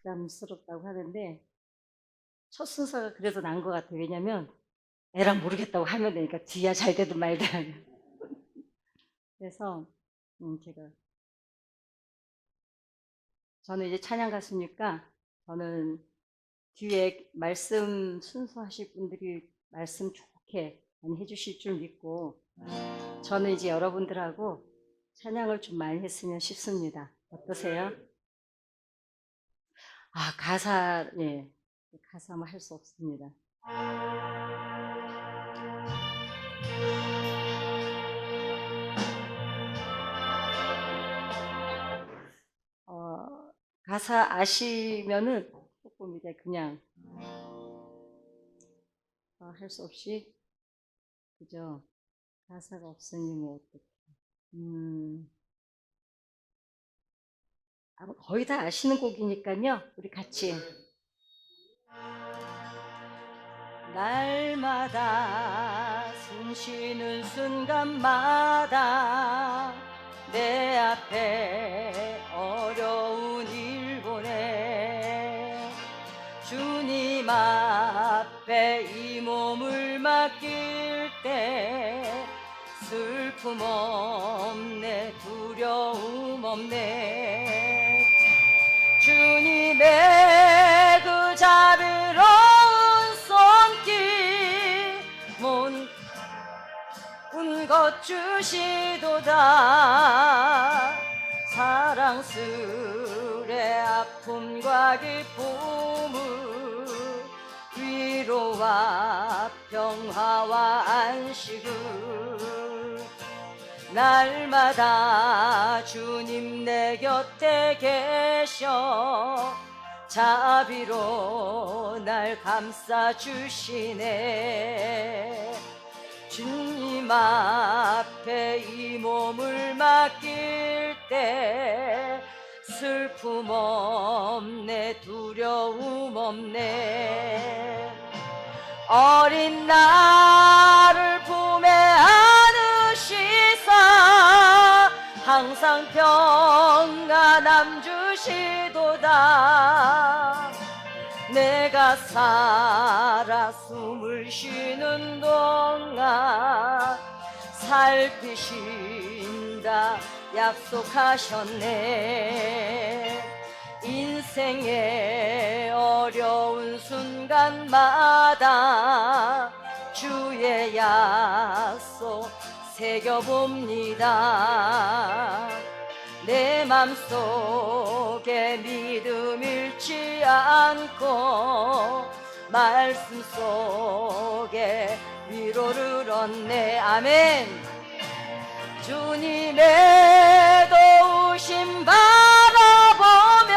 부담스럽다고 하는데 첫 순서가 그래도 난 것 같아요. 왜냐면 애랑 모르겠다고 하면 되니까 뒤야 잘 되든 말든. 그래서 저는 이제 찬양 가수니까 저는 뒤에 말씀 순서하실 분들이 말씀 좋게 많이 해주실 줄 믿고 저는 이제 여러분들하고 찬양을 좀 많이 했으면 싶습니다. 어떠세요? 가사, 예. 가사만 할 수 없습니다. 가사 아시면은 조금 이제 그냥 할 수 없이 그죠? 가사가 없으니 뭐 어떡해. 거의 다 아시는 곡이니까요. 우리 같이 날마다 숨쉬는 순간마다 내 앞에 어려운 일 보내 주님 앞에 이 몸을 맡길 때 슬픔 없네 두려움 없네 주님의 그 자비로운 손길 온 것 주시도다 사랑스레 아픔과 기쁨을 위로와 평화와 안식을 날마다 주님 내 곁에 계셔 자비로 날 감싸주시네 주님 앞에 이 몸을 맡길 때 슬픔 없네 두려움 없네 어린 나를 품에 안으시사 항상 평안함 주시도다 내가 살아 숨을 쉬는 동안 살피신다 약속하셨네 인생의 어려운 순간마다 주의 약속 새겨봅니다 내 맘속에 믿음 잃지 않고 말씀 속에 위로를 얻네 아멘 주님의 도우심 바라보며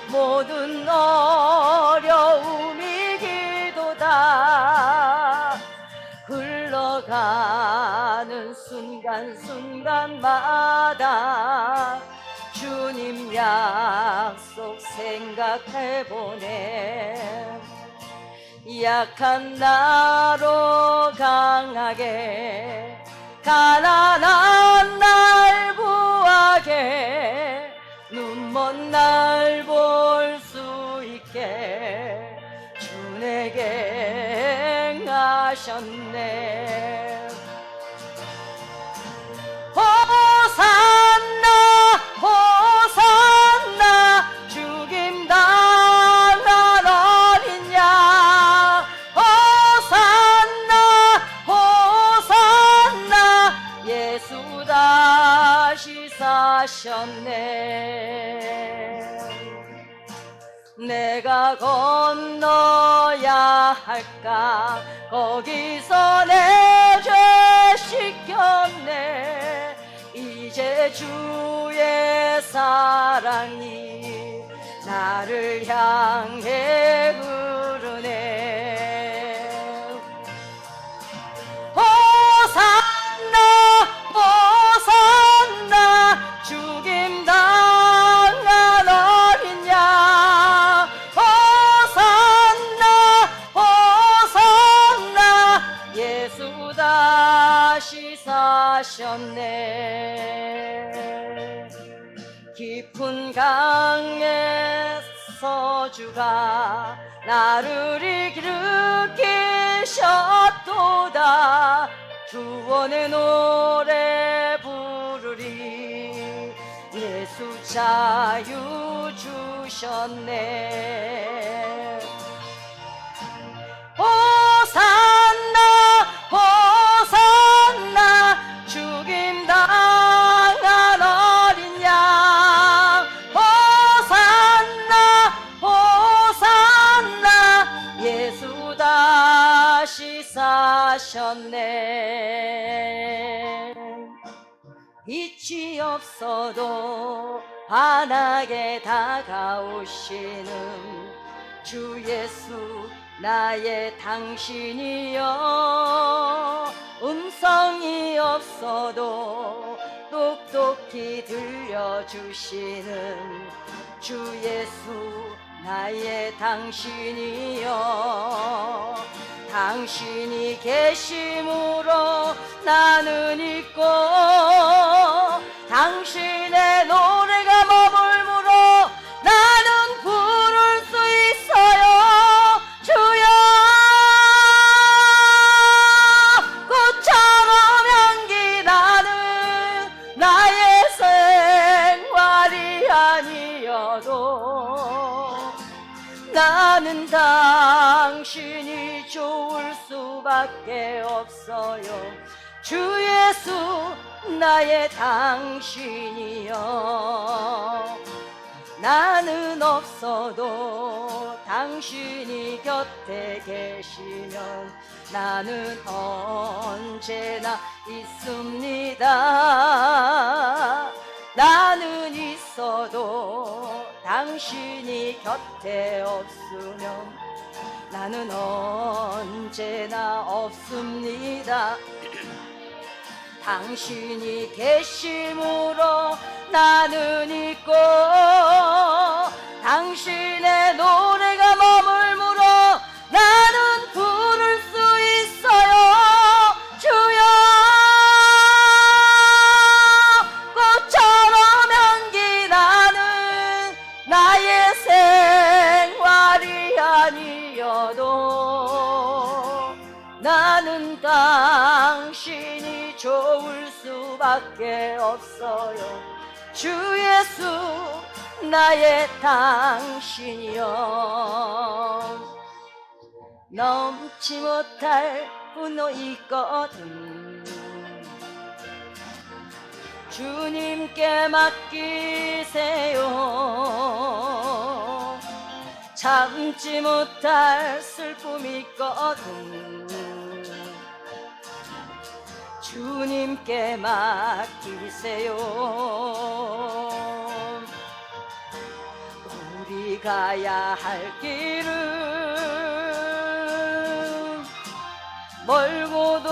모든 어려움 이기도다 흘러가는 순간순간마다 주님 약속 생각해보네 약한 나로 강하게 가난한 날 부하게 눈먼 날 볼 수 있게 주 내게 행하셨네 호산나 호산나 죽임 당한 어린 양 호산나 호산나 예수 다시 사셨네 내가 건너야 할까 거기서 내 죄 씻겼네 이제 주의 사랑이 나를 향해 흐르네 호산나 호산나 죽임 당한 어린 양 호산나 호산나 예수 다시 사셨네 깊은 강에 주옵소서. 주가 나를 일으키셨도다. 구원의 노래 부르리. 예수 자유 주셨네. 호산나 호산나 죽임당한 어린 양. 호산나 호산나 예수 다시 사셨네. 빛이 없어도 환하게 다가오시는 주 예수 나의 당신이여. 음성이 없어도 똑똑히 들려주시는 주 예수 나의 당신이여. 당신이 계심으로 나는 있고 당신의 노래가 머물므로 나는 부를 수 있어요. 주여 꽃처럼 향기 나는 나의 생활이 아니어도 나는 당신이 좋을 수밖에 없어요. 주 예수 나의 당신이여. 나는 없어도 당신이 곁에 계시면 나는 언제나 있습니다. 나는 있어도 당신이 곁에 없으면 나는 언제나 없습니다. 당신이 계심으로 나는 있고 당신의 노래가 머물므로 나는 부를 수 있어요. 주여 꽃처럼 향기 나는 나의 생활이 아니어도 나는 당신이 좋을 수밖에 없어요. 주 예수 나의 당신이여. 넘지 못할 분노 있거든 주님께 맡기세요. 참지 못할 슬픔 있거든 주님께 맡기세요. 우리 가야 할 길은 멀고도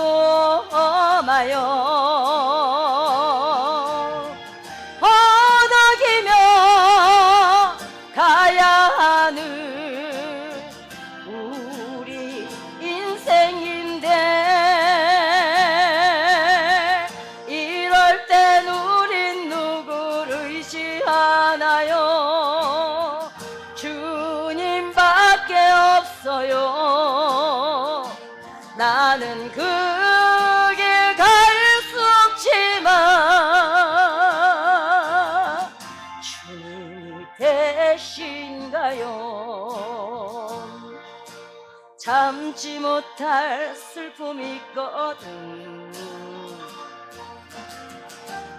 험하여 허덕이며 가야 하는 우리 인생인데 이럴 땐 우린 누구를 의지하나요? 주님밖에 없어요. 나는 그 길 갈 수 없지만 주님이 대신가요? 참지 못할 슬픔이 있거든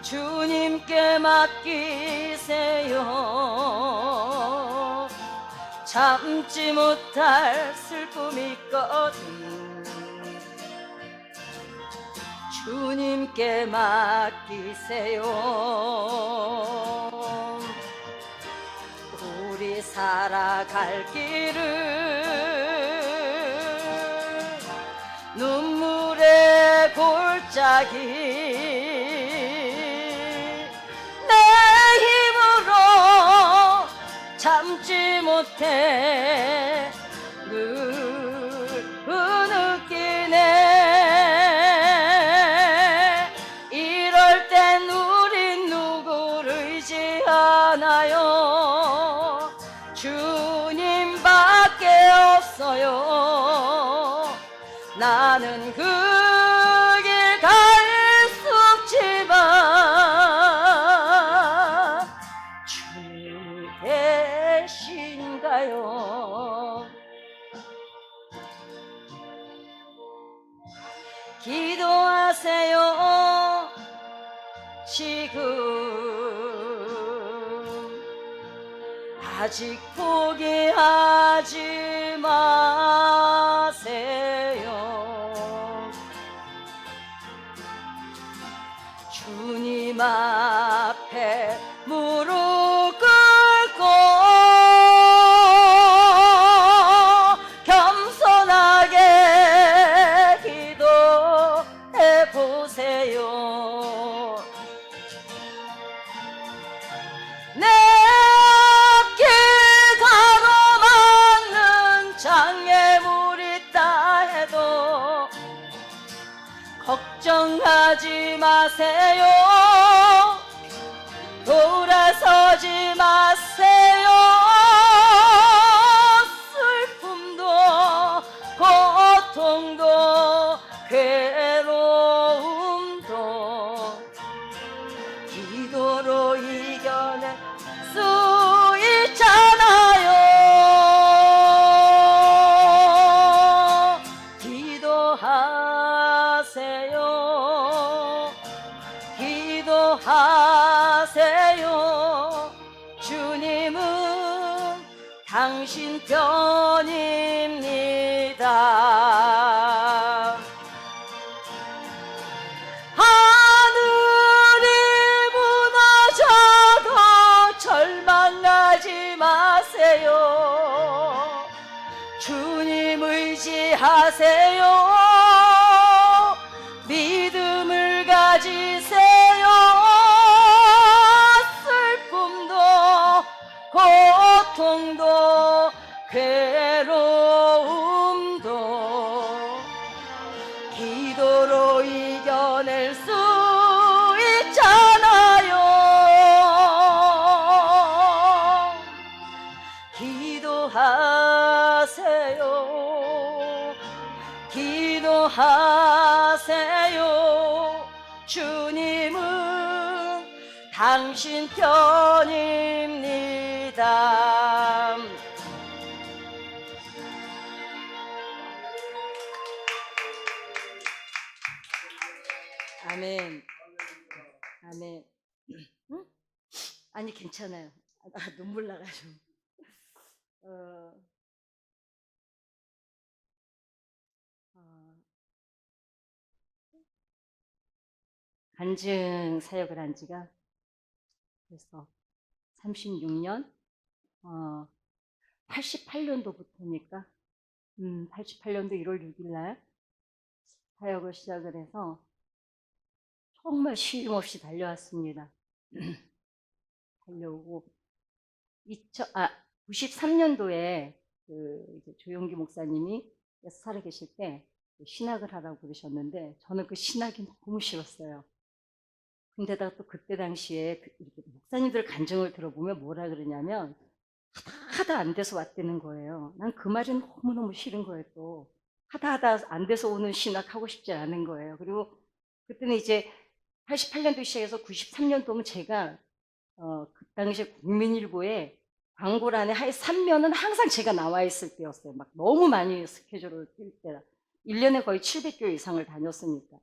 주님께 맡기세요. 참지 못할 슬픔이 있거든 주님께 맡기세요. 우리 살아갈 길은 눈물의 골짜기 내 힘으로 참지 못해 느끼네. 이럴 땐 우린 누구를 의지하나요? 주 왔어요. 나는 그 길 갈 수 없지만 주님이 계신가요? 기도하세요. 지금 아직 포기하지 마세요. 주님 앞에 무릎 꿇고 겸손하게 기도해 보세요. 내 앞길 가로막는 장애물 있다 해도 걱정하지 마세요. 돌아서지 마세요. 슬픔도 고통도 괴로움도 기도로 이겨낼 수 있잖아요. 기도하세요. 기도하세요. 주님은 당신 편입니다. 하늘이 무너져도 절망하지 마세요. 주님 의지하세요. 믿음을 가지세요. 슬픔도 고통도 괴로움도 기도로 이겨낼 수 있잖아요. 기도하세요. 기도하세요. 주님은 당신 편입니다. 아멘. 아멘. 응? 아니 괜찮아요. 눈물 나가지고. 간증 사역을 한 지가 벌써 36년, 88년도부터니까, 88년도 1월 6일 날 사역을 시작을 해서 정말 쉼 없이 달려왔습니다. 달려오고, 93년도에 이제 조용기 목사님이 살아계실 때 신학을 하라고 그러셨는데, 저는 그 신학이 너무 싫었어요. 근데다가 또 그때 당시에 이렇게 목사님들 간증을 들어보면 뭐라 그러냐면 하다 안 돼서 왔다는 거예요. 난 그 말이 너무너무 싫은 거예요. 또 하다 안 돼서 오는 신학 하고 싶지 않은 거예요. 그리고 그때는 이제 88년도 시작해서 93년도면 제가 그 당시에 국민일보에 광고란에 한 3년은 항상 제가 나와 있을 때였어요. 막 너무 많이 스케줄을 뛸 때라 1년에 거의 700교회 이상을 다녔으니까.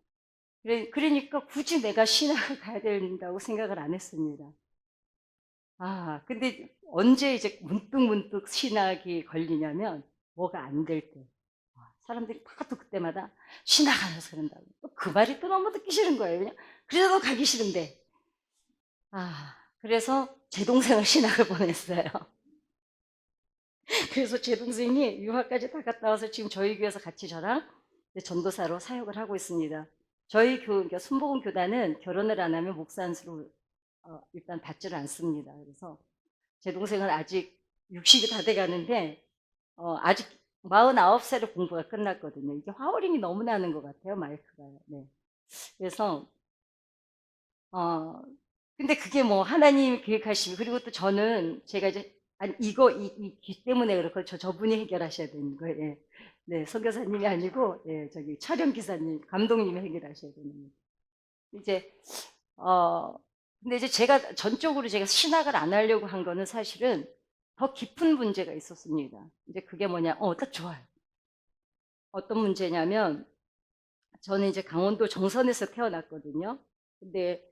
그러니까 굳이 내가 신학을 가야 된다고 생각을 안 했습니다. 근데 언제 이제 문득 신학이 걸리냐면 뭐가 안 될 때. 사람들이 다 또 그때마다 신학 안 해서 그런다고. 또 그 말이 또 너무 듣기 싫은 거예요. 그냥 그래도 가기 싫은데. 그래서 제 동생을 신학을 보냈어요. 그래서 제 동생이 유학까지 다 갔다 와서 지금 저희 교회에서 같이 저랑 전도사로 사역을 하고 있습니다. 저희 그러니까 순복음 교단은 결혼을 안 하면 목사 안수를 일단 받지를 않습니다. 그래서 제 동생은 아직 60이 다 돼가는데 아직 49살에 공부가 끝났거든요. 이게 화어링이 너무 나는 것 같아요, 마이크가. 네. 그래서 근데 그게 뭐 하나님 계획하시면, 그리고 또 저는 제가 이제 아니 이거 이 귀 때문에 그렇고 저분이 해결하셔야 되는 거예요. 예. 네, 선교사님이 아니고 예, 저기 촬영 기사님, 감독님이 해결하셔야 되는 거예요. 이제 어 근데 이제 제가 전적으로 제가 신학을 안 하려고 한 거는 사실은 더 깊은 문제가 있었습니다. 이제 그게 뭐냐, 딱 좋아요. 어떤 문제냐면 저는 이제 강원도 정선에서 태어났거든요. 근데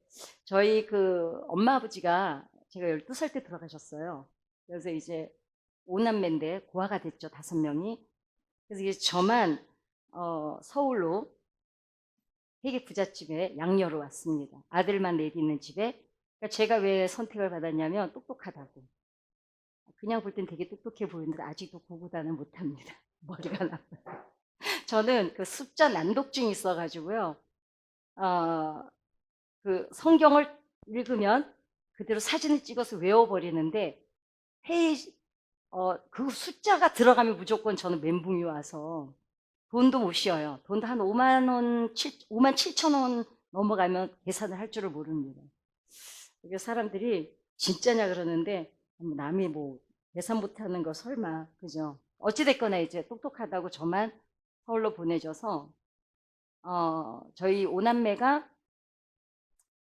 저희 그 엄마 아버지가 제가 12살 때 돌아가셨어요. 그래서 이제 5남매인데 고아가 됐죠, 5명이. 그래서 이제 저만 서울로 되게 부잣집에 양녀로 왔습니다. 아들만 넷 있는 집에. 그러니까 제가 왜 선택을 받았냐면 똑똑하다고. 그냥 볼 땐 되게 똑똑해 보이는데 아직도 구구단을 못합니다. 머리가 나빠요. 저는 그 숫자 난독증이 있어가지고요. 어, 그 성경을 읽으면 그대로 사진을 찍어서 외워버리는데 회의 그 숫자가 들어가면 무조건 저는 멘붕이 와서 돈도 못 쉬어요. 돈도 한 5만 원, 5만 7천 원 넘어가면 계산을 할 줄을 모릅니다. 이게 사람들이 진짜냐 그러는데 남이 뭐 계산 못하는 거 설마, 그죠? 어찌됐거나 이제 똑똑하다고 저만 서울로 보내줘서 저희 오남매가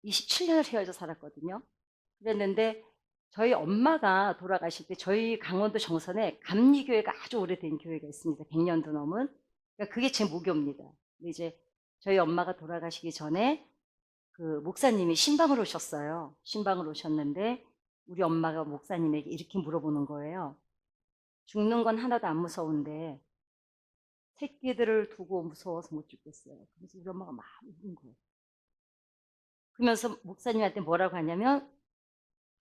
27년을 헤어져 살았거든요. 그랬는데 저희 엄마가 돌아가실 때 저희 강원도 정선에 감리교회가 아주 오래된 교회가 있습니다. 100년도 넘은. 그러니까 그게 제 모교입니다. 근데 이제 저희 엄마가 돌아가시기 전에 그 목사님이 신방을 오셨어요. 신방을 오셨는데 우리 엄마가 목사님에게 이렇게 물어보는 거예요. 죽는 건 하나도 안 무서운데 새끼들을 두고 무서워서 못 죽겠어요. 그래서 우리 엄마가 막 우는 거예요. 그러면서 목사님한테 뭐라고 하냐면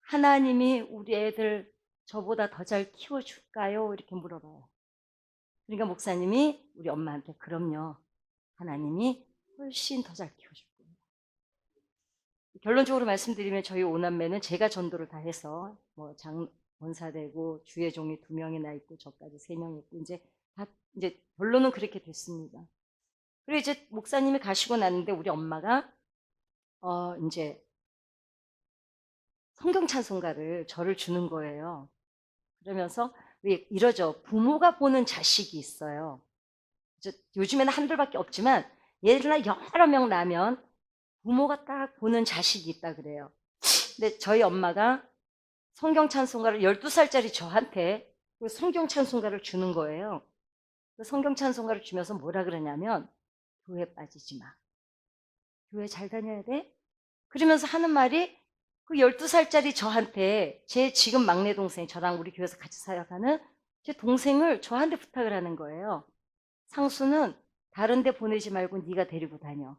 하나님이 우리 애들 저보다 더 잘 키워줄까요? 이렇게 물어봐요. 그러니까 목사님이 우리 엄마한테 그럼요. 하나님이 훨씬 더 잘 키워줄 겁니다. 결론적으로 말씀드리면 저희 오남매는 제가 전도를 다 해서 뭐 원사 되고 주의 종이 2명이나 있고 저까지 3명 있고 이제 결론은 그렇게 됐습니다. 그리고 이제 목사님이 가시고 났는데 우리 엄마가 이제 성경 찬송가를 저를 주는 거예요. 그러면서 왜 이러죠. 부모가 보는 자식이 있어요. 요즘에는 한둘밖에 없지만 옛날 여러 명 나면 부모가 딱 보는 자식이 있다 그래요. 근데 저희 엄마가 성경 찬송가를 12살짜리 저한테 그 성경 찬송가를 주는 거예요. 그 성경 찬송가를 주면서 뭐라 그러냐면 교회 빠지지 마. 교회 잘 다녀야 돼. 그러면서 하는 말이 그 12살짜리 저한테 제 지금 막내 동생, 저랑 우리 교회에서 같이 사역하는 제 동생을 저한테 부탁을 하는 거예요. 상수는 다른 데 보내지 말고 네가 데리고 다녀.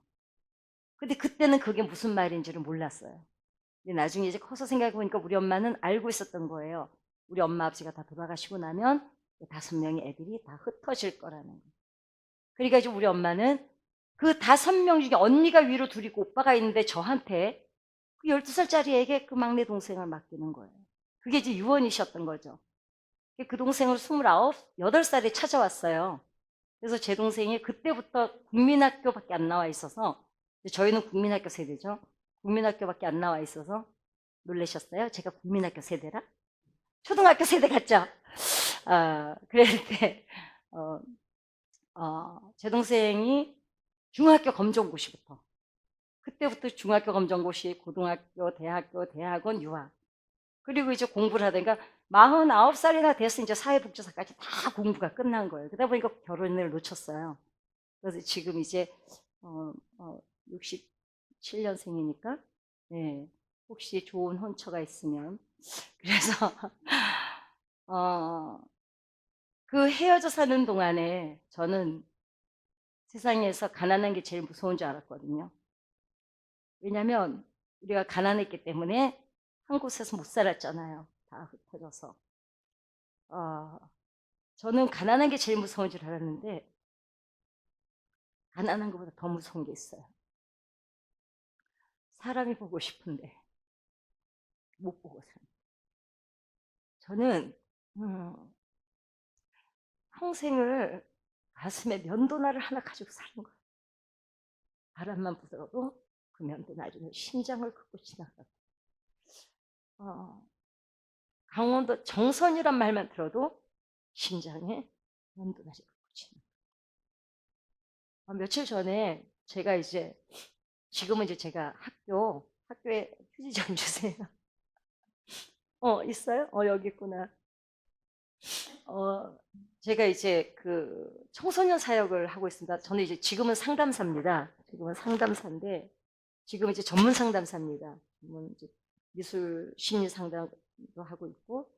근데 그때는 그게 무슨 말인지를 몰랐어요. 근데 나중에 이제 커서 생각해보니까 우리 엄마는 알고 있었던 거예요. 우리 엄마 아버지가 다 돌아가시고 나면 5명의 애들이 다 흩어질 거라는 거예요. 그러니까 이제 우리 엄마는 그 5명 중에 언니가 위로 둘 있고 오빠가 있는데 저한테 그 12살짜리에게 그 막내 동생을 맡기는 거예요. 그게 이제 유언이셨던 거죠. 그 동생을 29, 8살에 찾아왔어요. 그래서 제 동생이 그때부터 국민학교밖에 안 나와 있어서, 저희는 국민학교 세대죠. 국민학교밖에 안 나와 있어서 놀라셨어요? 제가 국민학교 세대라? 초등학교 세대 같죠? 그럴 때, 제 동생이 중학교 검정고시부터, 그때부터 중학교 검정고시, 고등학교, 대학교, 대학원, 유학. 그리고 이제 공부를 하다가 49살이나 돼서 이제 사회복지사까지 다 공부가 끝난 거예요. 그러다 보니까 결혼을 놓쳤어요. 그래서 지금 이제 67년생이니까 네, 혹시 좋은 혼처가 있으면 그래서 그 헤어져 사는 동안에 저는 세상에서 가난한 게 제일 무서운 줄 알았거든요. 왜냐하면 우리가 가난했기 때문에 한 곳에서 못 살았잖아요. 다 흩어져서. 저는 가난한 게 제일 무서운 줄 알았는데 가난한 것보다 더 무서운 게 있어요. 사람이 보고 싶은데 못 보고 사는. 저는 평생을 가슴에 면도날을 하나 가지고 사는 거예요. 바람만 불어도 그 면도 나중에 심장을 긋고 지나가고. 강원도 정선이란 말만 들어도 심장에 연도나리가 꽂히는. 며칠 전에 제가 이제 지금은 이제 제가 학교에 휴지 좀 주세요. 있어요? 여기 있구나. 제가 이제 그 청소년 사역을 하고 있습니다. 저는 이제 지금은 상담사입니다. 지금은 상담사인데 지금 이제 전문 상담사입니다. 이제 미술 심리 상담도 하고 있고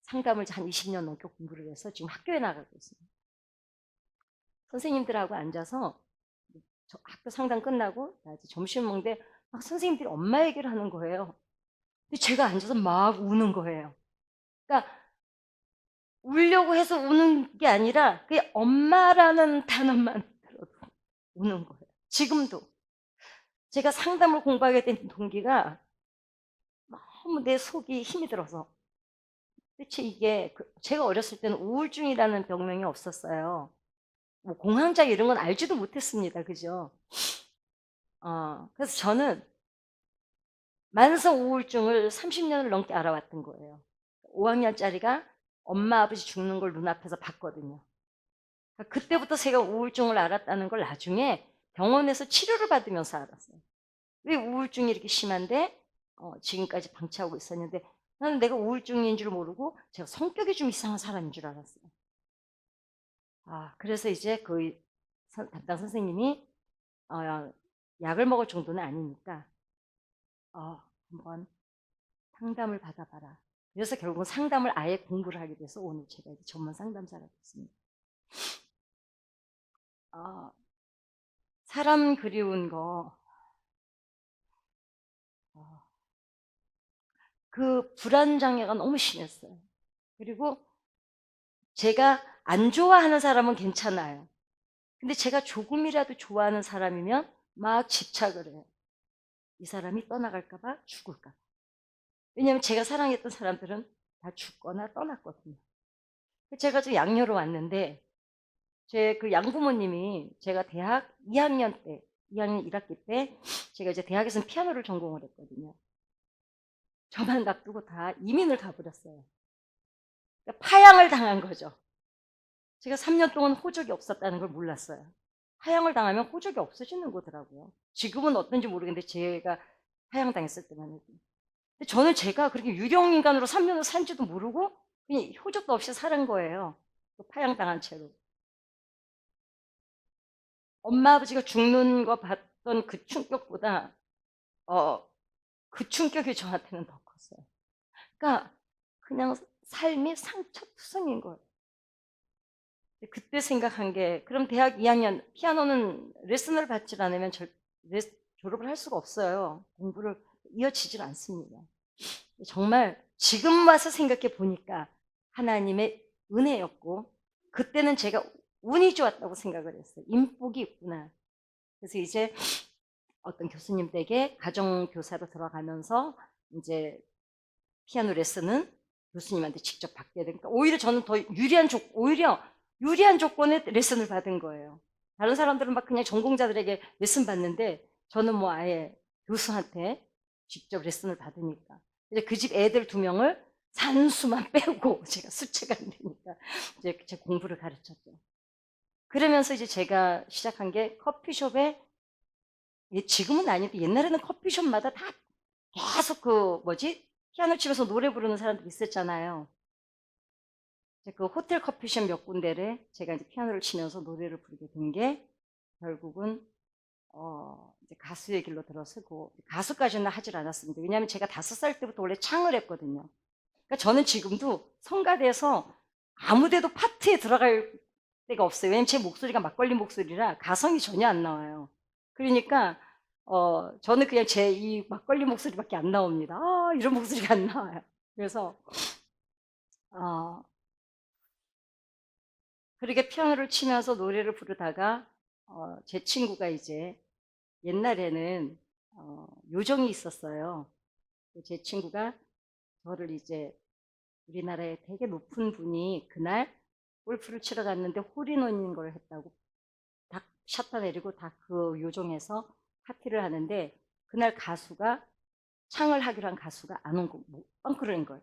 상담을 한 20년 넘게 공부를 해서 지금 학교에 나가고 있습니다. 선생님들하고 앉아서 학교 상담 끝나고 이제 점심 먹는데 막 선생님들이 엄마 얘기를 하는 거예요. 근데 제가 앉아서 막 우는 거예요. 그러니까 울려고 해서 우는 게 아니라 그게 엄마라는 단어만 들어도 우는 거예요. 지금도 제가 상담을 공부하게 된 동기가 너무 내 속이 힘이 들어서. 도대체 이게 제가 어렸을 때는 우울증이라는 병명이 없었어요. 뭐 공황장 이런 건 알지도 못했습니다. 그죠? 그래서 저는 만성 우울증을 30년을 넘게 알아왔던 거예요. 5학년짜리가 엄마 아버지 죽는 걸 눈앞에서 봤거든요. 그러니까 그때부터 제가 우울증을 알았다는 걸 나중에 병원에서 치료를 받으면서 알았어요. 왜 우울증이 이렇게 심한데 지금까지 방치하고 있었는데 나는 내가 우울증인 줄 모르고 제가 성격이 좀 이상한 사람인 줄 알았어요. 그래서 이제 그 담당 선생님이 약을 먹을 정도는 아니니까 한번 상담을 받아봐라. 그래서 결국은 상담을 아예 공부를 하게 돼서 오늘 제가 이제 전문 상담사가 됐습니다. 사람 그리운 거, 그 불안장애가 너무 심했어요. 그리고 제가 안 좋아하는 사람은 괜찮아요. 근데 제가 조금이라도 좋아하는 사람이면 막 집착을 해요. 이 사람이 떠나갈까봐 죽을까. 왜냐하면 제가 사랑했던 사람들은 다 죽거나 떠났거든요. 제가 지금 양녀로 왔는데 제 그 양부모님이 제가 대학 2학년 1학기 때 제가 이제 대학에서는 피아노를 전공을 했거든요. 저만 놔두고 다 이민을 가버렸어요. 그러니까 파양을 당한 거죠. 제가 3년 동안 호적이 없었다는 걸 몰랐어요. 파양을 당하면 호적이 없어지는 거더라고요. 지금은 어떤지 모르겠는데 제가 파양당했을 때만 해도. 근데 저는 제가 그렇게 유령인간으로 3년을 산지도 모르고 그냥 호적도 없이 살은 거예요. 파양당한 채로. 엄마 아버지가 죽는 거 봤던 그 충격보다 그 충격이 저한테는 더 컸어요. 그러니까 그냥 삶이 상처투성인 거예요. 그때 생각한 게 그럼 대학 2학년 피아노는 레슨을 받지 않으면 졸업을 할 수가 없어요. 공부를 이어지질 않습니다. 정말 지금 와서 생각해 보니까 하나님의 은혜였고 그때는 제가 운이 좋았다고 생각을 했어요. 인복이 있구나. 그래서 이제 어떤 교수님 댁에 가정교사로 들어가면서 이제 피아노 레슨은 교수님한테 직접 받게 되니까 오히려 저는 더 유리한 조건의 레슨을 받은 거예요. 다른 사람들은 막 그냥 전공자들에게 레슨 받는데 저는 뭐 아예 교수한테 직접 레슨을 받으니까 이제 그 집 애들 2명을 산수만 빼고 제가 수채가 안 되니까 이제 제 공부를 가르쳤죠. 그러면서 이제 제가 시작한 게 커피숍에 지금은 아닌데 옛날에는 커피숍마다 다 계속 피아노 치면서 노래 부르는 사람들이 있었잖아요. 그 호텔 커피숍 몇 군데를 제가 이제 피아노를 치면서 노래를 부르게 된 게 결국은 이제 가수의 길로 들어서고 가수까지는 하질 않았습니다. 왜냐하면 제가 5살 때부터 원래 창을 했거든요. 그러니까 저는 지금도 성가대에서 아무데도 파트에 들어갈 데가 없어요. 왜냐면 제 목소리가 막걸리 목소리라 가성이 전혀 안 나와요. 그러니까 저는 그냥 제 이 막걸리 목소리밖에 안 나옵니다. 이런 목소리가 안 나와요. 그래서 그렇게 피아노를 치면서 노래를 부르다가 제 친구가 이제 옛날에는 요정이 있었어요. 제 친구가 저를 이제 우리나라에 되게 높은 분이 그날 골프를 치러 갔는데 홀인원인 걸 했다고 다 샷다 내리고 다 그 요정에서 파티를 하는데 그날 가수가 창을 하기로 한 가수가 안 온 거, 뻥크를 한 거예요.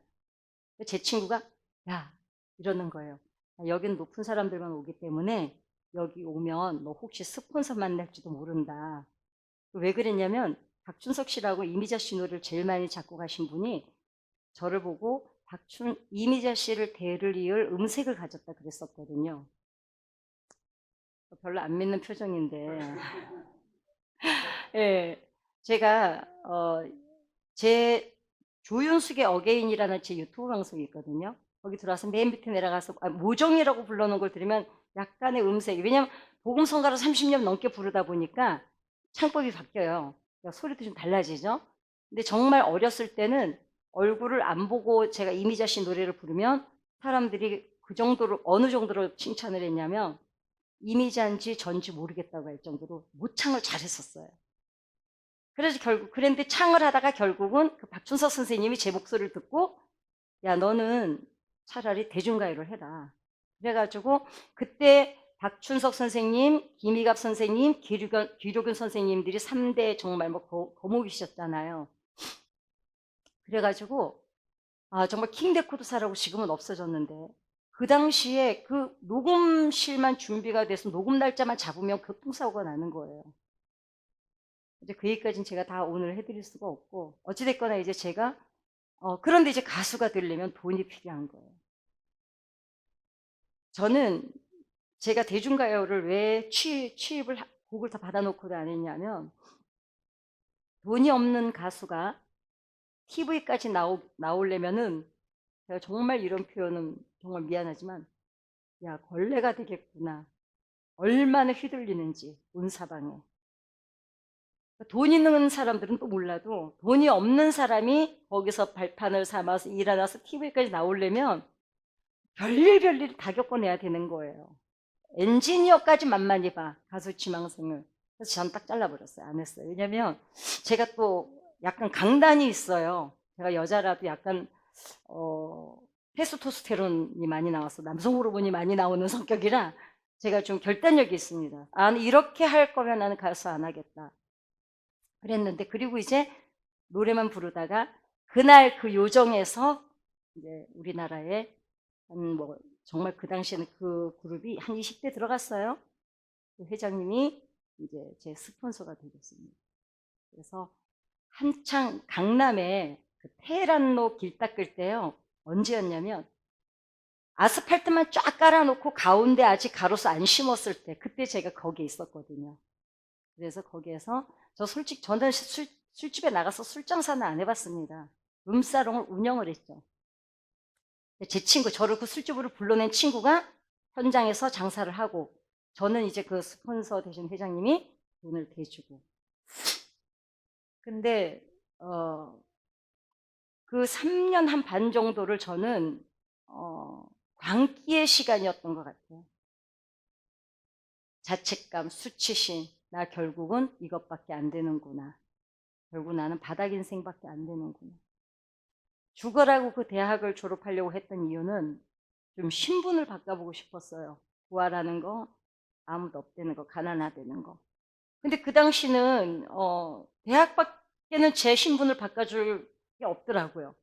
제 친구가 야 이러는 거예요. 여기는 높은 사람들만 오기 때문에 여기 오면 너 혹시 스폰서 만날지도 모른다. 왜 그랬냐면 박춘석 씨라고 이미자 씨 노래를 제일 많이 작곡하신 분이 저를 보고 이미자 씨를 대를 이을 음색을 가졌다 그랬었거든요. 별로 안 믿는 표정인데 예, 제가 제 조윤숙의 어게인이라는 제 유튜브 방송이 있거든요. 거기 들어와서 맨 밑에 내려가서 모정이라고 불러놓은 걸 들으면 약간의 음색이, 왜냐면 복음성가를 30년 넘게 부르다 보니까 창법이 바뀌어요. 그러니까 소리도 좀 달라지죠. 근데 정말 어렸을 때는 얼굴을 안 보고 제가 이미자 씨 노래를 부르면 사람들이 그 정도로 어느 정도로 칭찬을 했냐면 이미자인지 전지 모르겠다고 할 정도로 모창을 잘했었어요. 그래서 결국 그랬는데 창을 하다가 결국은 그 박춘석 선생님이 제 목소리를 듣고 야 너는 차라리 대중가요를 해라. 그래가지고 그때 박춘석 선생님, 김희갑 선생님, 기료균 선생님들이 3대 정말 뭐 거목이셨잖아요. 그래가지고 정말 킹데코드사라고 지금은 없어졌는데 그 당시에 그 녹음실만 준비가 돼서 녹음 날짜만 잡으면 교통사고가 나는 거예요. 이제 그 얘기까지는 제가 다 오늘 해드릴 수가 없고 어찌됐거나 이제 제가 그런데 이제 가수가 되려면 돈이 필요한 거예요. 저는 제가 대중가요를 왜 취입을 곡을 다 받아놓고 안 했냐면 돈이 없는 가수가 TV까지 나오려면은 제가 정말 이런 표현은 정말 미안하지만 야 걸레가 되겠구나. 얼마나 휘둘리는지 온 사방에. 돈 있는 사람들은 또 몰라도 돈이 없는 사람이 거기서 발판을 삼아서 일어나서 TV까지 나오려면 별일 다 겪어내야 되는 거예요. 엔지니어까지 만만히 봐. 가수 지망생을. 그래서 전 딱 잘라버렸어요. 안 했어요. 왜냐면 제가 또 약간 강단이 있어요. 제가 여자라도 약간 테스토스테론이 많이 나와서 남성 호르몬이 많이 나오는 성격이라 제가 좀 결단력이 있습니다. 이렇게 할 거면 나는 가수 안 하겠다. 그랬는데 그리고 이제 노래만 부르다가 그날 그 요정에서 이제 우리나라에 뭐 정말 그 당시에는 그 그룹이 한 20대 들어갔어요. 그 회장님이 이제 제 스폰서가 되셨습니다. 그래서 한창 강남에 그 테헤란로 길 닦을 때요. 언제였냐면 아스팔트만 쫙 깔아놓고 가운데 아직 가로수 안 심었을 때 그때 제가 거기에 있었거든요. 그래서 거기에서 저는 술집에 나가서 술장사는 안 해봤습니다. 룸사롱을 운영을 했죠. 제 친구, 저를 그 술집으로 불러낸 친구가 현장에서 장사를 하고 저는 이제 그 스폰서 되신 회장님이 돈을 대주고. 근데 그 3년 한 반 정도를 저는 광기의 시간이었던 것 같아요. 자책감, 수치심, 나 결국은 이것밖에 안 되는구나. 결국 나는 바닥 인생밖에 안 되는구나. 죽어라고 그 대학을 졸업하려고 했던 이유는 좀 신분을 바꿔보고 싶었어요. 부활하는 거, 아무도 없다는 거, 가난하다는 거. 근데 그 당시는 대학밖에는 제 신분을 바꿔줄 게 없더라고요.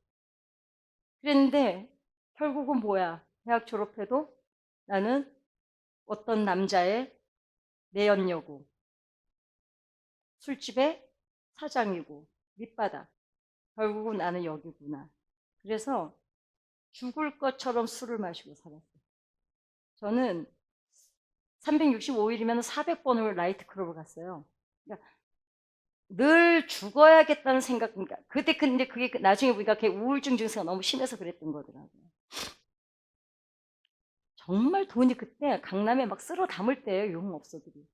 그랬는데 결국은 뭐야? 대학 졸업해도 나는 어떤 남자의 내연녀고 술집의 사장이고 밑바닥. 결국은 나는 여기구나. 그래서 죽을 것처럼 술을 마시고 살았어요. 저는 365일이면 400번을 나이트클럽을 갔어요. 그러니까 늘 죽어야겠다는 생각, 그러니까 근데 그게 나중에 보니까 그게 우울증 증세가 너무 심해서 그랬던 거더라고요. 정말 돈이 그때 강남에 막 쓸어 담을 때예요, 용업소들이.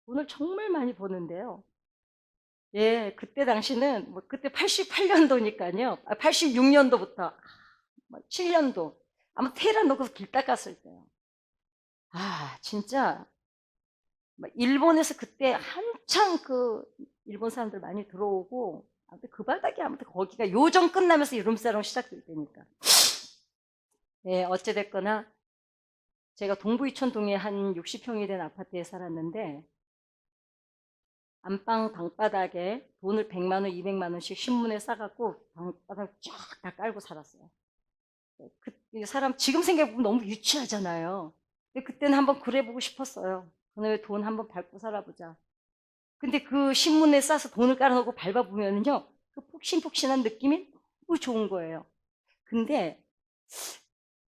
돈을 정말 많이 버는데요. 예, 그때 당시는 뭐 그때 88년도니까요. 86년도부터 7년도 아마 테헤란 놓고서 길 닦았을 때요. 진짜 일본에서 그때 한창 그 일본 사람들 많이 들어오고 아무튼 그 바닥이 아무튼 거기가 요정 끝나면서 룸사롱 시작될 때니까. 네, 어찌됐거나 제가 동부 이촌동에 한 60평이 된 아파트에 살았는데 안방 방바닥에 돈을 100만 원, 200만 원씩 신문에 싸갖고 방바닥 쫙 다 깔고 살았어요. 이 사람 지금 생각해보면 너무 유치하잖아요. 근데 그때는 한번 그래보고 싶었어요. 그놈의 돈 한번 밟고 살아보자. 근데 그 신문에 싸서 돈을 깔아놓고 밟아보면요, 그 푹신푹신한 느낌이 너무 좋은 거예요. 근데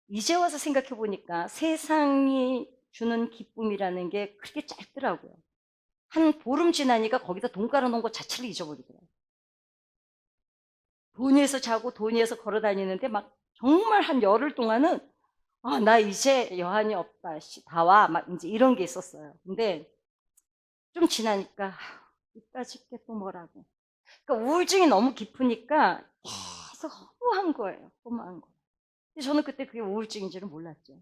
이제 와서 생각해보니까 세상이 주는 기쁨이라는 게 그렇게 짧더라고요. 한 보름 지나니까 거기다 돈 깔아놓은 것 자체를 잊어버리더라고요. 돈 위에서 자고 돈 위에서 걸어 다니는데 막 정말 한 열흘 동안은 나 이제 여한이 없다. 다 와. 막 이제 이런 게 있었어요. 근데 좀 지나니까 이따 줄게 또 뭐라고. 그러니까 우울증이 너무 깊으니까 계속 허무한 거예요. 허무한 거. 근데 저는 그때 그게 우울증인 줄은 몰랐죠.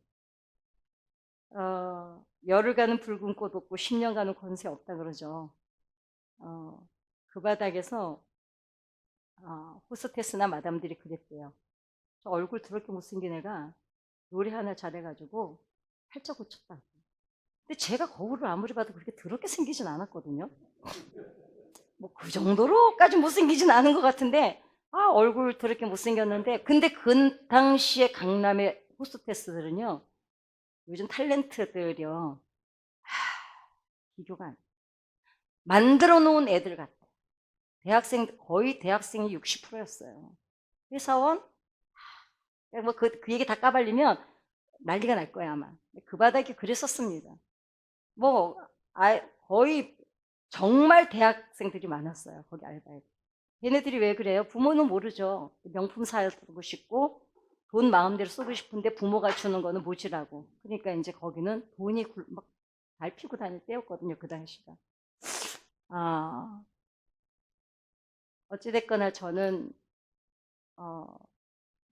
열흘 가는 붉은 꽃 없고 10년 가는 권세 없다 그러죠. 그 바닥에서 호스테스나 마담들이 그랬대요. 저 얼굴 더럽게 못생긴 애가 노래 하나 잘해가지고 팔자 고쳤다. 근데 제가 거울을 아무리 봐도 그렇게 더럽게 생기진 않았거든요. 뭐 그 정도로까지 못생기진 않은 것 같은데 얼굴 더럽게 못생겼는데, 근데 그 당시에 강남의 호스테스들은요, 요즘 탤런트들이요, 비교가 안 돼. 만들어 놓은 애들 같아. 거의 대학생이 60%였어요. 회사원, 뭐 그 얘기 다 까발리면 난리가 날 거야, 아마. 그 바닥이 그랬었습니다. 뭐, 거의 정말 대학생들이 많았어요. 거기 알바에. 얘네들이 왜 그래요? 부모는 모르죠. 명품 사고 싶고, 돈 마음대로 쓰고 싶은데 부모가 주는 거는 모지라고. 그러니까 이제 거기는 돈이 막 밟히고 다닐 때였거든요, 그 당시가. 어찌됐거나 저는,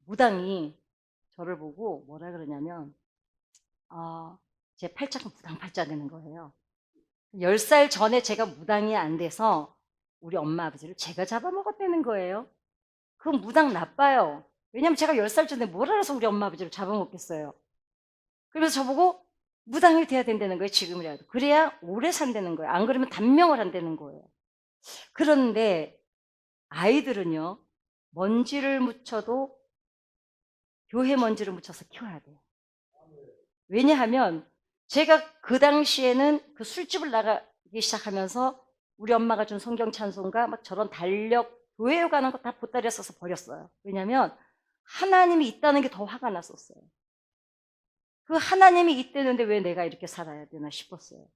무당이 저를 보고 뭐라 그러냐면, 제 팔자가 무당 팔자 되는 거예요. 10살 전에 제가 무당이 안 돼서 우리 엄마 아버지를 제가 잡아먹었다는 거예요. 그건 무당 나빠요. 왜냐면 제가 10살 전에 뭘 알아서 우리 엄마 아버지를 잡아먹겠어요. 그래서 저보고 무당이 돼야 된다는 거예요, 지금이라도. 그래야 오래 산다는 거예요. 안 그러면 단명을 한다는 거예요. 그런데 아이들은요, 먼지를 묻혀도 교회 먼지를 묻혀서 키워야 돼요. 왜냐하면 제가 그 당시에는 그 술집을 나가기 시작하면서 우리 엄마가 준 성경 찬송가 막 저런 달력, 교회에 가는 거 다 보따리에 써서 버렸어요. 왜냐하면 하나님이 있다는 게 더 화가 났었어요. 그 하나님이 있다는데 왜 내가 이렇게 살아야 되나 싶었어요.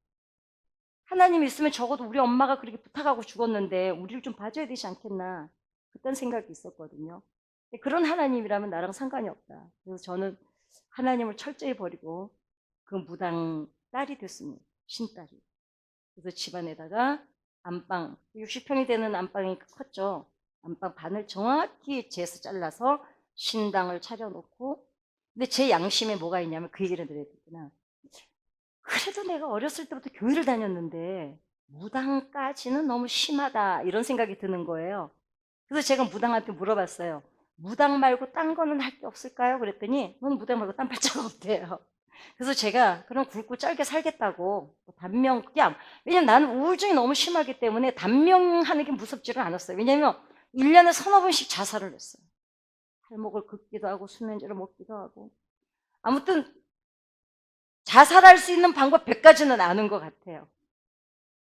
하나님이 있으면 적어도 우리 엄마가 그렇게 부탁하고 죽었는데 우리를 좀 봐줘야 되지 않겠나, 그딴 생각이 있었거든요. 그런 하나님이라면 나랑 상관이 없다. 그래서 저는 하나님을 철저히 버리고 그 무당 딸이 됐습니다. 신딸이. 그래서 집안에다가 안방, 60평이 되는 안방이 컸죠. 안방 반을 정확히 재서 잘라서 신당을 차려놓고, 근데 제 양심에 뭐가 있냐면 그 얘기를 드려야 되구나. 그래도 내가 어렸을 때부터 교회를 다녔는데 무당까지는 너무 심하다, 이런 생각이 드는 거예요. 그래서 제가 무당한테 물어봤어요. 무당 말고 딴 거는 할 게 없을까요? 그랬더니 넌 무당 말고 딴 팔자가 없대요. 그래서 제가 그럼 굵고 짧게 살겠다고 단명, 그냥, 왜냐면 나는 우울증이 너무 심하기 때문에 단명하는 게 무섭지를 않았어요. 왜냐면 1년에 서너 번씩 자살을 했어요. 발목을 긋기도 하고 수면제를 먹기도 하고. 아무튼 자살할 수 있는 방법 100가지는 아는 것 같아요.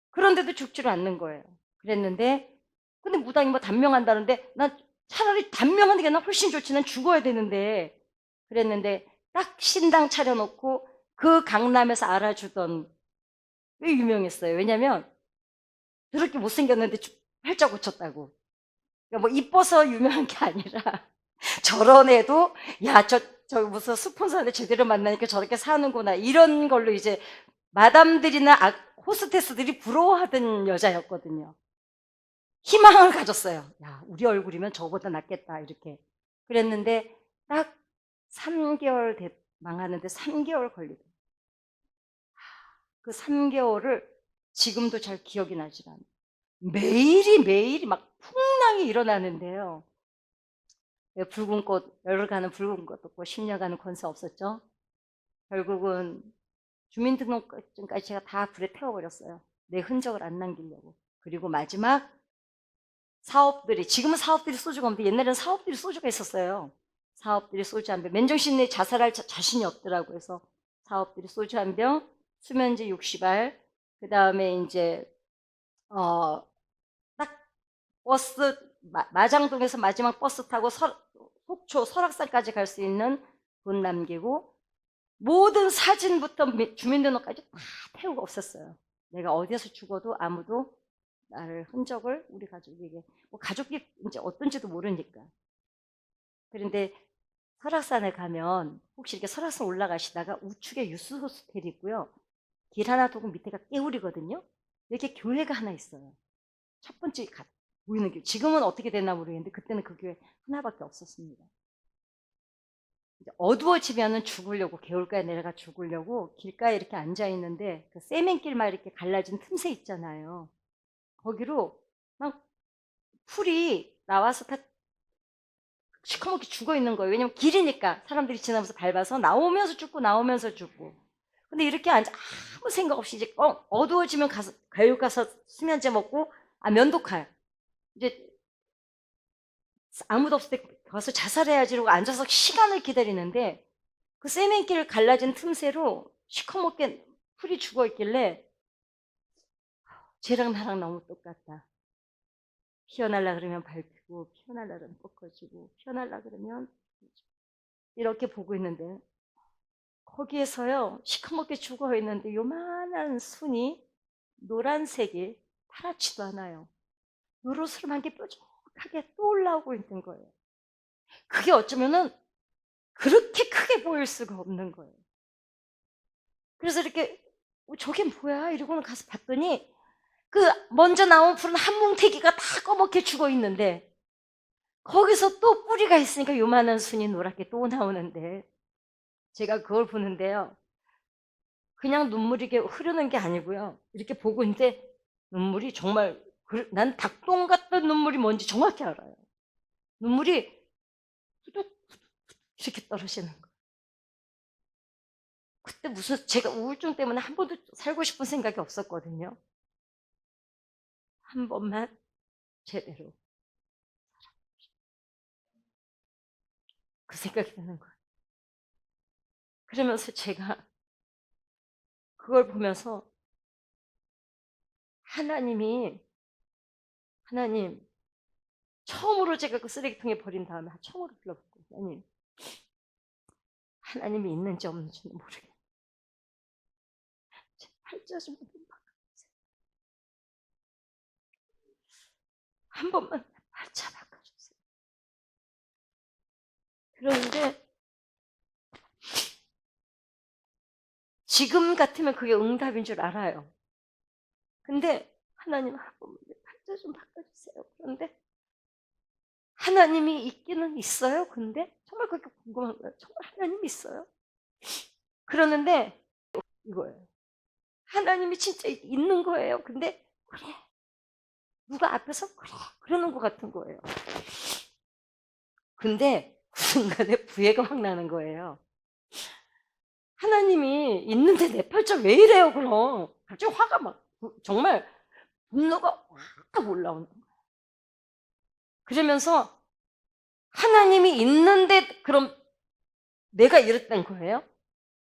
그런데도 죽지를 않는 거예요. 그랬는데, 근데 무당이 뭐 단명한다는데 난 차라리 단명하는 게 나 훨씬 좋지, 난 죽어야 되는데. 그랬는데 딱 신당 차려놓고 그 강남에서 알아주던, 왜 유명했어요? 왜냐면 그렇게 못생겼는데 팔자 고쳤다고. 그러니까 뭐 이뻐서 유명한 게 아니라 저런 애도 저 무슨 스폰서한테 제대로 만나니까 저렇게 사는구나, 이런 걸로 이제 마담들이나 호스테스들이 부러워하던 여자였거든요. 희망을 가졌어요. 야, 우리 얼굴이면 저보다 낫겠다, 이렇게. 그랬는데 딱 3개월 망하는데 3개월 걸리더라고요. 그 3개월을 지금도 잘 기억이 나질 않아요. 매일이 막 풍랑이 일어나는데요. 붉은 꽃, 열흘 가는 붉은 꽃 없고 10년 가는 권세 없었죠. 결국은 주민등록증까지 제가 다 불에 태워버렸어요. 내 흔적을 안 남기려고. 그리고 마지막 사업들이, 지금은 사업들이 소주가 없는데 옛날에는 사업들이 소주가 있었어요. 사업들이 소주 한 병, 맨정신에 자살할 자신이 없더라고. 해서 사업들이 소주 한 병, 수면제 60알, 그 다음에 이제 딱 버스 마장동에서 마지막 버스 타고 속초 설악산까지 갈 수 있는 돈 남기고, 모든 사진부터 주민등록까지 다 태우고 없었어요. 내가 어디에서 죽어도 아무도 나를 흔적을 우리 가족에게, 뭐 가족이 이제 어떤지도 모르니까. 그런데 설악산에 가면 혹시 이렇게 설악산 올라가시다가 우측에 유스 호스텔이 있고요. 길 하나 도고 밑에가 깨울이거든요. 여기 교회가 하나 있어요. 첫 번째 보이는 길. 지금은 어떻게 됐나 모르겠는데 그때는 그 교회 하나밖에 없었습니다. 어두워지면은 죽으려고, 개울가에 내려가 죽으려고 길가에 이렇게 앉아 있는데 그 세면길만 이렇게 갈라진 틈새 있잖아요. 거기로 막 풀이 나와서 다 시커멓게 죽어 있는 거예요. 왜냐면 길이니까 사람들이 지나면서 밟아서 나오면서 죽고 나오면서 죽고. 근데 이렇게 앉아 아무 생각 없이 이제 어두워지면 가서 교육 가서 수면제 먹고 면도칼 이제 아무도 없을 때 가서 자살해야지 이러고 앉아서 시간을 기다리는데 그 세면길 갈라진 틈새로 시커멓게 풀이 죽어 있길래 쟤랑 나랑 너무 똑같다. 피어날라 그러면 밟히고 피어날라 그러면 꺾어지고 피어날라 그러면 이렇게 보고 있는데 거기에서요 시커멓게 죽어 있는데 요만한 순이 노란색이 파랗지도 않아요. 노릇스름한 게 뾰족하게 떠올라오고 있는 거예요. 그게 어쩌면은 그렇게 크게 보일 수가 없는 거예요. 그래서 이렇게 저게 뭐야 이러고는 가서 봤더니 그 먼저 나온 풀은 한 뭉태기가 다 꺼멓게 죽어 있는데 거기서 또 뿌리가 있으니까 요만한 순이 노랗게 또 나오는데 제가 그걸 보는데요. 그냥 눈물이 흐르는 게 아니고요. 이렇게 보고 있는데 눈물이 정말 난 닭똥 같은 눈물이 뭔지 정확히 알아요. 눈물이 후둑후둑 이렇게 떨어지는 거예요. 그때 무슨 제가 우울증 때문에 한 번도 살고 싶은 생각이 없었거든요. 한 번만 제대로 그 생각이 드는 거예요. 그러면서 제가 그걸 보면서 하나님 처음으로 제가 그 쓰레기통에 버린 다음에 처음으로 불러봤고 하나님이 있는지 없는지는 모르겠어요. 제 팔자 좀 바꿔주세요. 한 번만 팔자 바꿔주세요. 그런데 지금 같으면 그게 응답인 줄 알아요. 근데 하나님 한 번만 내 팔자 좀 바꿔주세요. 그런데 하나님이 있기는 있어요. 근데 정말 그렇게 궁금한 거예요. 정말 하나님이 있어요? 그러는데 이거예요. 하나님이 진짜 있는 거예요. 근데 그래 누가 앞에서 그래 그러는 것 같은 거예요. 근데 그 순간에 부해가 확 나는 거예요. 하나님이 있는데 내 팔자 왜 이래요 그럼. 갑자기 화가 막 정말 분노가 확 올라오는 거예요. 그러면서 하나님이 있는데 그럼 내가 이랬던 거예요?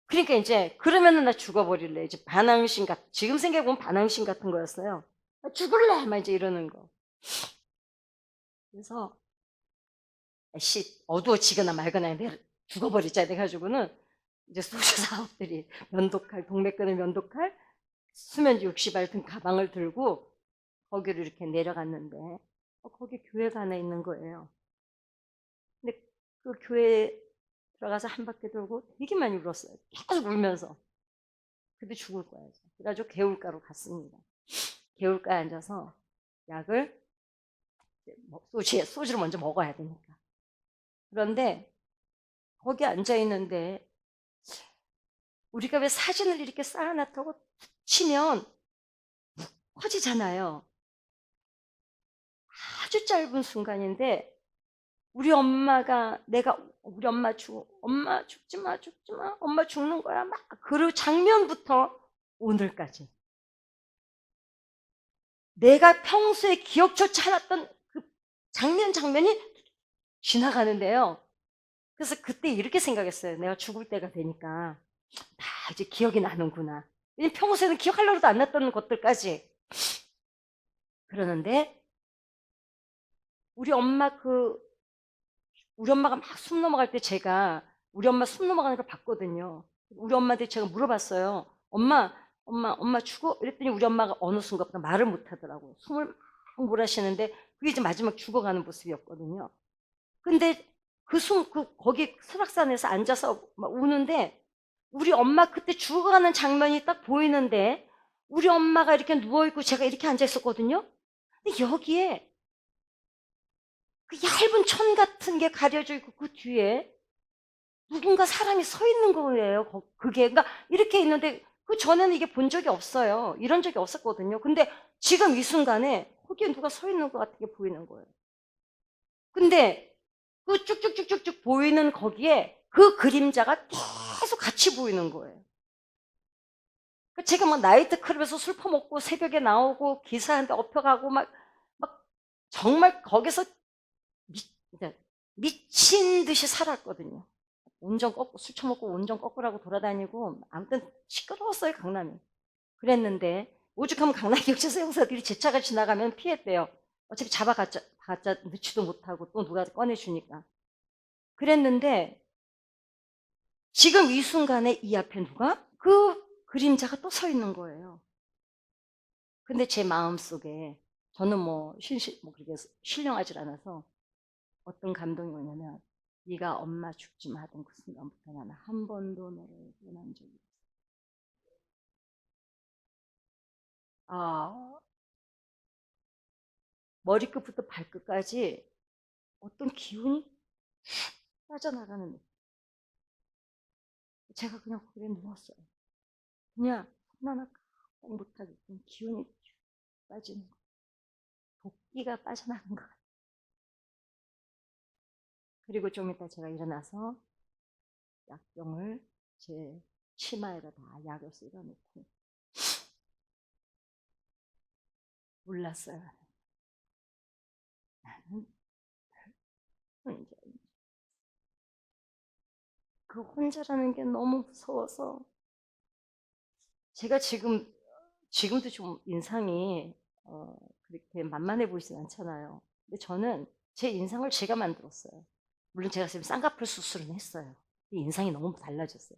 그러니까 이제 그러면은 나 죽어버릴래. 이제 반항심 지금 생각해보면 반항심 같은 거였어요. 나 죽을래 막 이제 이러는 거. 그래서 어두워지거나 말거나 내가 죽어버리자 해가지고는 이제 소주 사업들이 면도칼, 동네 끄는 면도칼, 수면지 60알 등 가방을 들고 거기를 이렇게 내려갔는데 거기 교회가 하나 있는 거예요. 근데 그 교회에 들어가서 한 바퀴 돌고 되게 많이 울었어요. 계속 울면서. 근데 죽을 거야. 그래가지고 개울가로 갔습니다. 개울가에 앉아서 약을 소주를 먼저 먹어야 되니까. 그런데 거기 앉아 있는데 우리가 왜 사진을 이렇게 쌓아놨다고 치면 커지잖아요. 아주 짧은 순간인데 우리 엄마가 우리 엄마 엄마 죽지 마, 엄마 죽는 거야. 막 그 장면부터 오늘까지 내가 평소에 기억조차 않았던 그 장면이 지나가는데요. 그래서 그때 이렇게 생각했어요. 내가 죽을 때가 되니까 다 이제 기억이 나는구나. 왜냐면 평소에는 기억하려고 해도 안 났던 것들까지. 그러는데 우리 엄마가 막 숨 넘어갈 때 제가 우리 엄마 숨 넘어가는 걸 봤거든요. 우리 엄마한테 제가 물어봤어요. 엄마 죽어? 이랬더니 우리 엄마가 어느 순간부터 말을 못 하더라고요. 숨을 막 몰아쉬는데 그게 이제 마지막 죽어가는 모습이었거든요. 근데 거기 설악산에서 앉아서 막 우는데 우리 엄마 그때 죽어가는 장면이 딱 보이는데 우리 엄마가 이렇게 누워있고 제가 이렇게 앉아 있었거든요. 근데 여기에 그 얇은 천 같은 게 가려져 있고 그 뒤에 누군가 사람이 서 있는 거예요. 그게 그러니까 이렇게 있는데 그 전에는 이게 본 적이 없어요. 이런 적이 없었거든요. 근데 지금 이 순간에 거기에 누가 서 있는 것 같은 게 보이는 거예요. 근데 그 쭉쭉쭉쭉쭉 보이는 거기에 그 그림자가 계속 같이 보이는 거예요. 그러니까 제가 막 나이트클럽에서 술 퍼먹고 새벽에 나오고 기사한테 업혀가고 막 정말 거기서 미친 듯이 살았거든요. 온전 꺾고 술 처먹고 온전 꺾으라고 돌아다니고 아무튼 시끄러웠어요 강남이. 그랬는데 오죽하면 강남경찰서 형사들이 제 차가 지나가면 피했대요. 어차피 잡아갔자 넣지도 못하고 또 누가 꺼내주니까. 그랬는데 지금 이 순간에 이 앞에 누가 그 그림자가 또 서 있는 거예요. 근데 제 마음속에 저는 뭐 그렇게 신령하지 않아서 어떤 감동이 오냐면 네가 엄마 죽지 마 하던 그 순간부터 나는 한 번도 너를 떠난 적이 없어. 아, 머리끝부터 발끝까지 어떤 기운이 빠져나가는 느낌. 제가 그냥 거기에 누웠어요. 그냥 손 하나 깍 못하겠던 기운이 빠지는 거. 도끼가 빠져나간 것 같아요. 그리고 좀 이따 제가 일어나서 약병을 제 치마에다 다 약을 쓸어놓고 몰랐어요. 나는 혼자. 그 혼자라는 게 너무 무서워서 제가 지금도 좀 인상이 그렇게 만만해 보이진 않잖아요. 근데 저는 제 인상을 제가 만들었어요. 물론 제가 지금 쌍꺼풀 수술은 했어요. 인상이 너무 달라졌어요.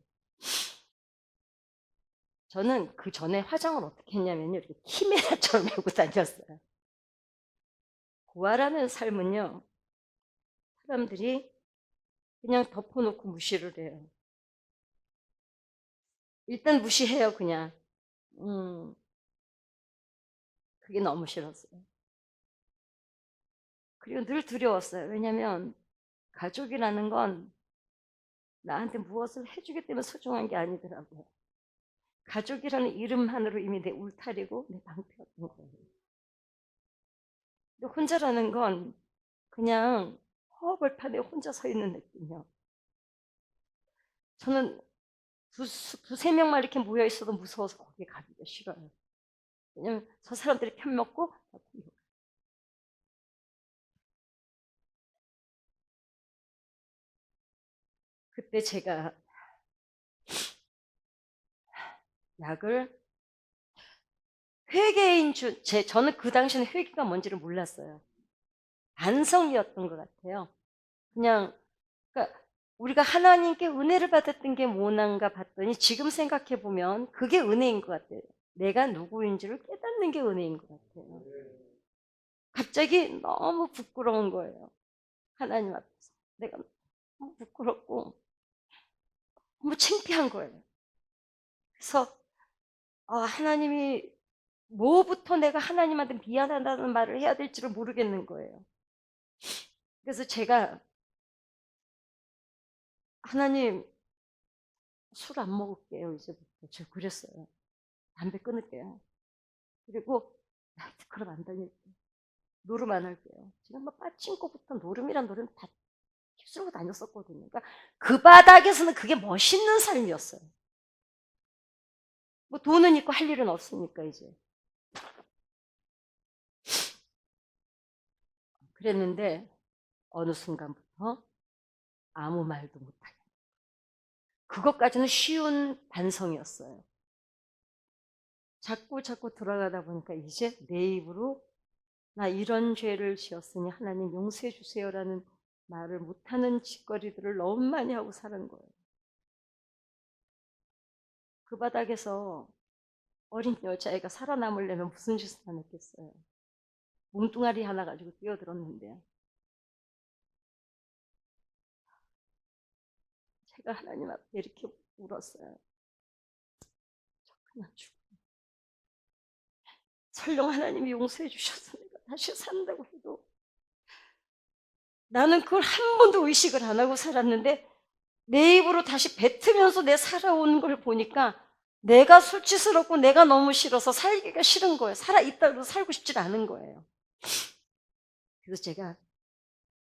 저는 그 전에 화장을 어떻게 했냐면요. 이렇게 키메라처럼 하고 다녔어요. 고아라는 삶은요. 사람들이 그냥 덮어놓고 무시를 해요. 일단 무시해요, 그냥. 그게 너무 싫었어요. 그리고 늘 두려웠어요. 왜냐면 가족이라는 건 나한테 무엇을 해주기 때문에 소중한 게 아니더라고요. 가족이라는 이름만으로 이미 내 울타리고 내 방패였던 거예요. 근데 혼자라는 건 그냥 허벌판에 혼자 서 있는 느낌이요. 저는 두세 명만 이렇게 모여 있어도 무서워서 거기에 가기가 싫어요. 왜냐면 저 사람들이 편먹고 그때 제가 약을 회개인 저는 그 당시에는 회개가 뭔지를 몰랐어요. 반성이었던 것 같아요. 그냥 그러니까 우리가 하나님께 은혜를 받았던 게 뭐는가 봤더니 지금 생각해 보면 그게 은혜인 것 같아요. 내가 누구인지를 깨닫는 게 은혜인 것 같아요. 갑자기 너무 부끄러운 거예요. 하나님 앞에서 내가 너무 부끄럽고 너무 창피한 거예요. 그래서 하나님이 뭐부터 내가 하나님한테 미안하다는 말을 해야 될지를 모르겠는 거예요. 그래서 제가 하나님 술 안 먹을게요 이제부터. 제가 그랬어요. 담배 끊을게요. 그리고 나이트클럽 안 다닐게요. 노름 안 할게요. 제가 막 빠친코부터 노름이란 노름 다 휩쓸고 다녔었거든요. 그러니까 그 바닥에서는 그게 멋있는 삶이었어요. 뭐 돈은 있고 할 일은 없으니까 이제. 그랬는데 어느 순간부터 아무 말도 못하게. 그것까지는 쉬운 반성이었어요. 자꾸 돌아가다 보니까 이제 내 입으로 나 이런 죄를 지었으니 하나님 용서해 주세요라는 말을 못하는 짓거리들을 너무 많이 하고 사는 거예요. 그 바닥에서 어린 여자애가 살아남으려면 무슨 짓을 안 했겠어요. 뭉뚱아리 하나 가지고 뛰어들었는데요. 제가 하나님 앞에 이렇게 울었어요. 저 그냥 죽어요. 설령 하나님이 용서해 주셔서 내가 다시 산다고 해도 나는 그걸 한 번도 의식을 안 하고 살았는데 내 입으로 다시 뱉으면서 내 살아오는 걸 보니까 내가 수치스럽고 내가 너무 싫어서 살기가 싫은 거예요. 살아있다고 해서 살고 싶지 않은 거예요. 그래서 제가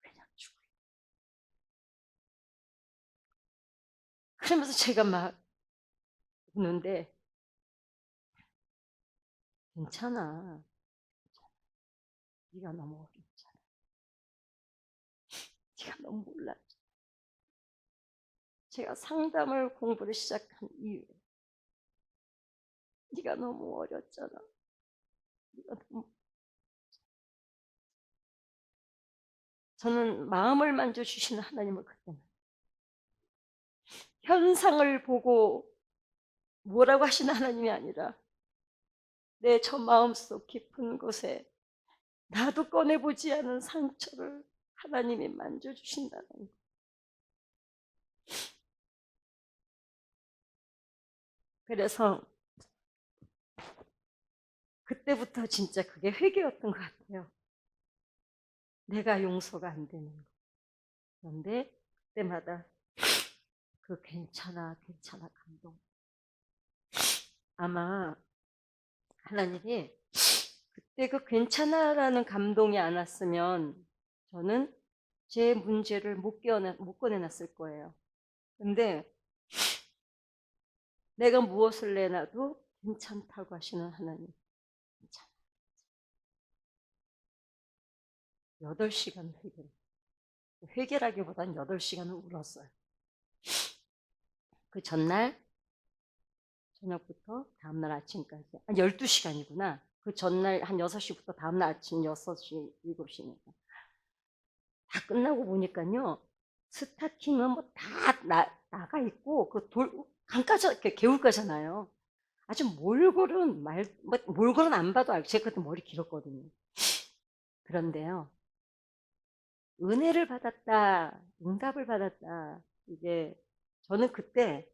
그냥 죽어요. 그러면서 제가 막 우는데 괜찮아. 네가 너무 어렵잖아. 네가 너무 몰라. 제가 상담을 공부를 시작한 이유에 네가 너무 어렸잖아. 네가 너무... 저는 마음을 만져주시는 하나님을 그때는 현상을 보고 뭐라고 하시는 하나님이 아니라 내 저 마음속 깊은 곳에 나도 꺼내보지 않은 상처를 하나님이 만져주신다는 거. 그래서 그때부터 진짜 그게 회개였던 것 같아요. 내가 용서가 안 되는 거. 그런데 그때마다 그 괜찮아 감동. 아마 하나님이 그때 그 괜찮아라는 감동이 안 왔으면 저는 제 문제를 못 꺼내놨을 거예요. 근데 내가 무엇을 내놔도 괜찮다고 하시는 하나님. 괜찮아. 8시간 회개라기보단 8시간을 울었어요. 그 전날 저녁부터 다음날 아침까지 12시간이구나. 그 전날 한 6시부터 다음날 아침 6시, 7시니까 다 끝나고 보니까요, 스타킹은 뭐 다 나가 있고 그 강가져 개울가잖아요. 아주 몰골은 몰골은 안 봐도 알고 제가 그때 머리 길었거든요. 그런데요, 은혜를 받았다, 응답을 받았다. 이게 저는 그때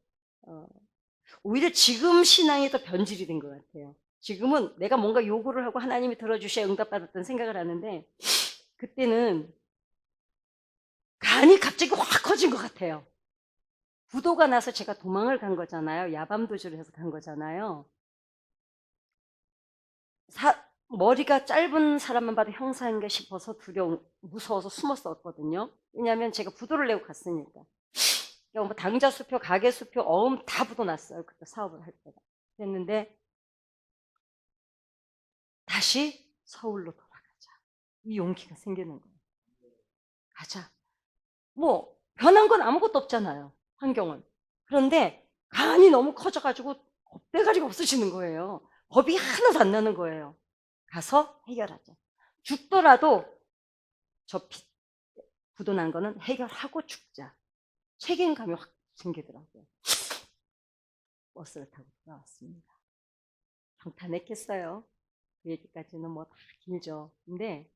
오히려 지금 신앙이 더 변질이 된 것 같아요. 지금은 내가 뭔가 요구를 하고 하나님이 들어주셔야 응답받았다는 생각을 하는데 그때는 간이 갑자기 확 커진 것 같아요. 부도가 나서 제가 도망을 간 거잖아요. 야밤도주를 해서 간 거잖아요. 머리가 짧은 사람만 봐도 형사인가 싶어서 무서워서 숨었었거든요. 왜냐하면 제가 부도를 내고 갔으니까. 뭐 당자 수표, 가게 수표, 어음 다 부도 났어요. 그때 사업을 할 때가. 그랬는데 다시 서울로 돌아가자. 이 용기가 생기는 거예요. 가자. 뭐 변한 건 아무것도 없잖아요. 환경은. 그런데 간이 너무 커져가지고 겁대가리가 없어지는 거예요. 겁이 하나도 안 나는 거예요. 가서 해결하자. 죽더라도 저 부도 난 거는 해결하고 죽자. 책임감이 확 생기더라고요. 버스를 타고 돌아왔습니다. 평탄했겠어요. 그 얘기까지는 뭐 다 길죠. 근데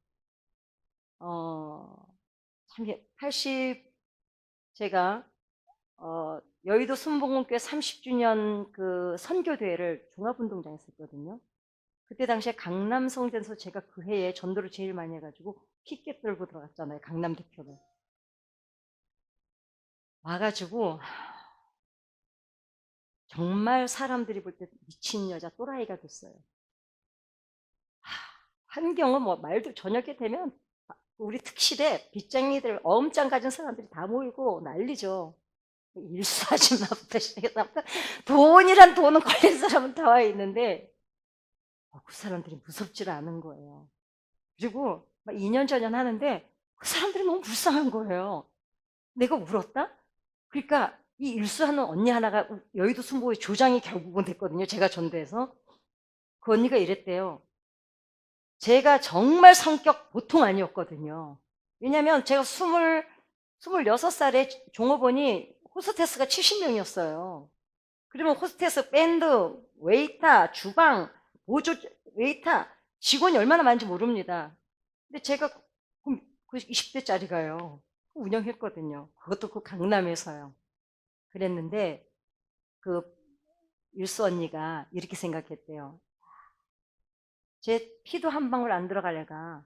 참 80 제가 여의도 순복음교회 30주년 그 선교대회를 종합운동장에서 했거든요. 그때 당시에 강남 성전에서 제가 그 해에 전도를 제일 많이 해가지고 피켓 들고 들어갔잖아요. 강남 대표를. 와가지고 정말 사람들이 볼 때 미친 여자 또라이가 됐어요. 환경은 뭐 말도 저녁에 되면 우리 특실에 빗장이들 어음장 가진 사람들이 다 모이고 난리죠. 일수아줌마부터 시작해서 돈이란 돈은 걸린 사람은 다 와 있는데 그 사람들이 무섭지를 않은 거예요. 그리고 막 2년 전년 하는데 그 사람들이 너무 불쌍한 거예요. 내가 울었다? 그러니까 이 일수하는 언니 하나가 여의도 순복의 조장이 결국은 됐거든요. 제가 전도해서. 그 언니가 이랬대요. 제가 정말 성격 보통 아니었거든요. 왜냐면 제가 26살에 종업원이 호스테스가 70명이었어요. 그러면 호스테스, 밴드, 웨이터, 주방, 보조 웨이터, 직원이 얼마나 많은지 모릅니다. 근데 제가 그 20대짜리가요. 운영했거든요. 그것도 그 강남에서요. 그랬는데 그 일수 언니가 이렇게 생각했대요. 제 피도 한 방울 안 들어갈 애가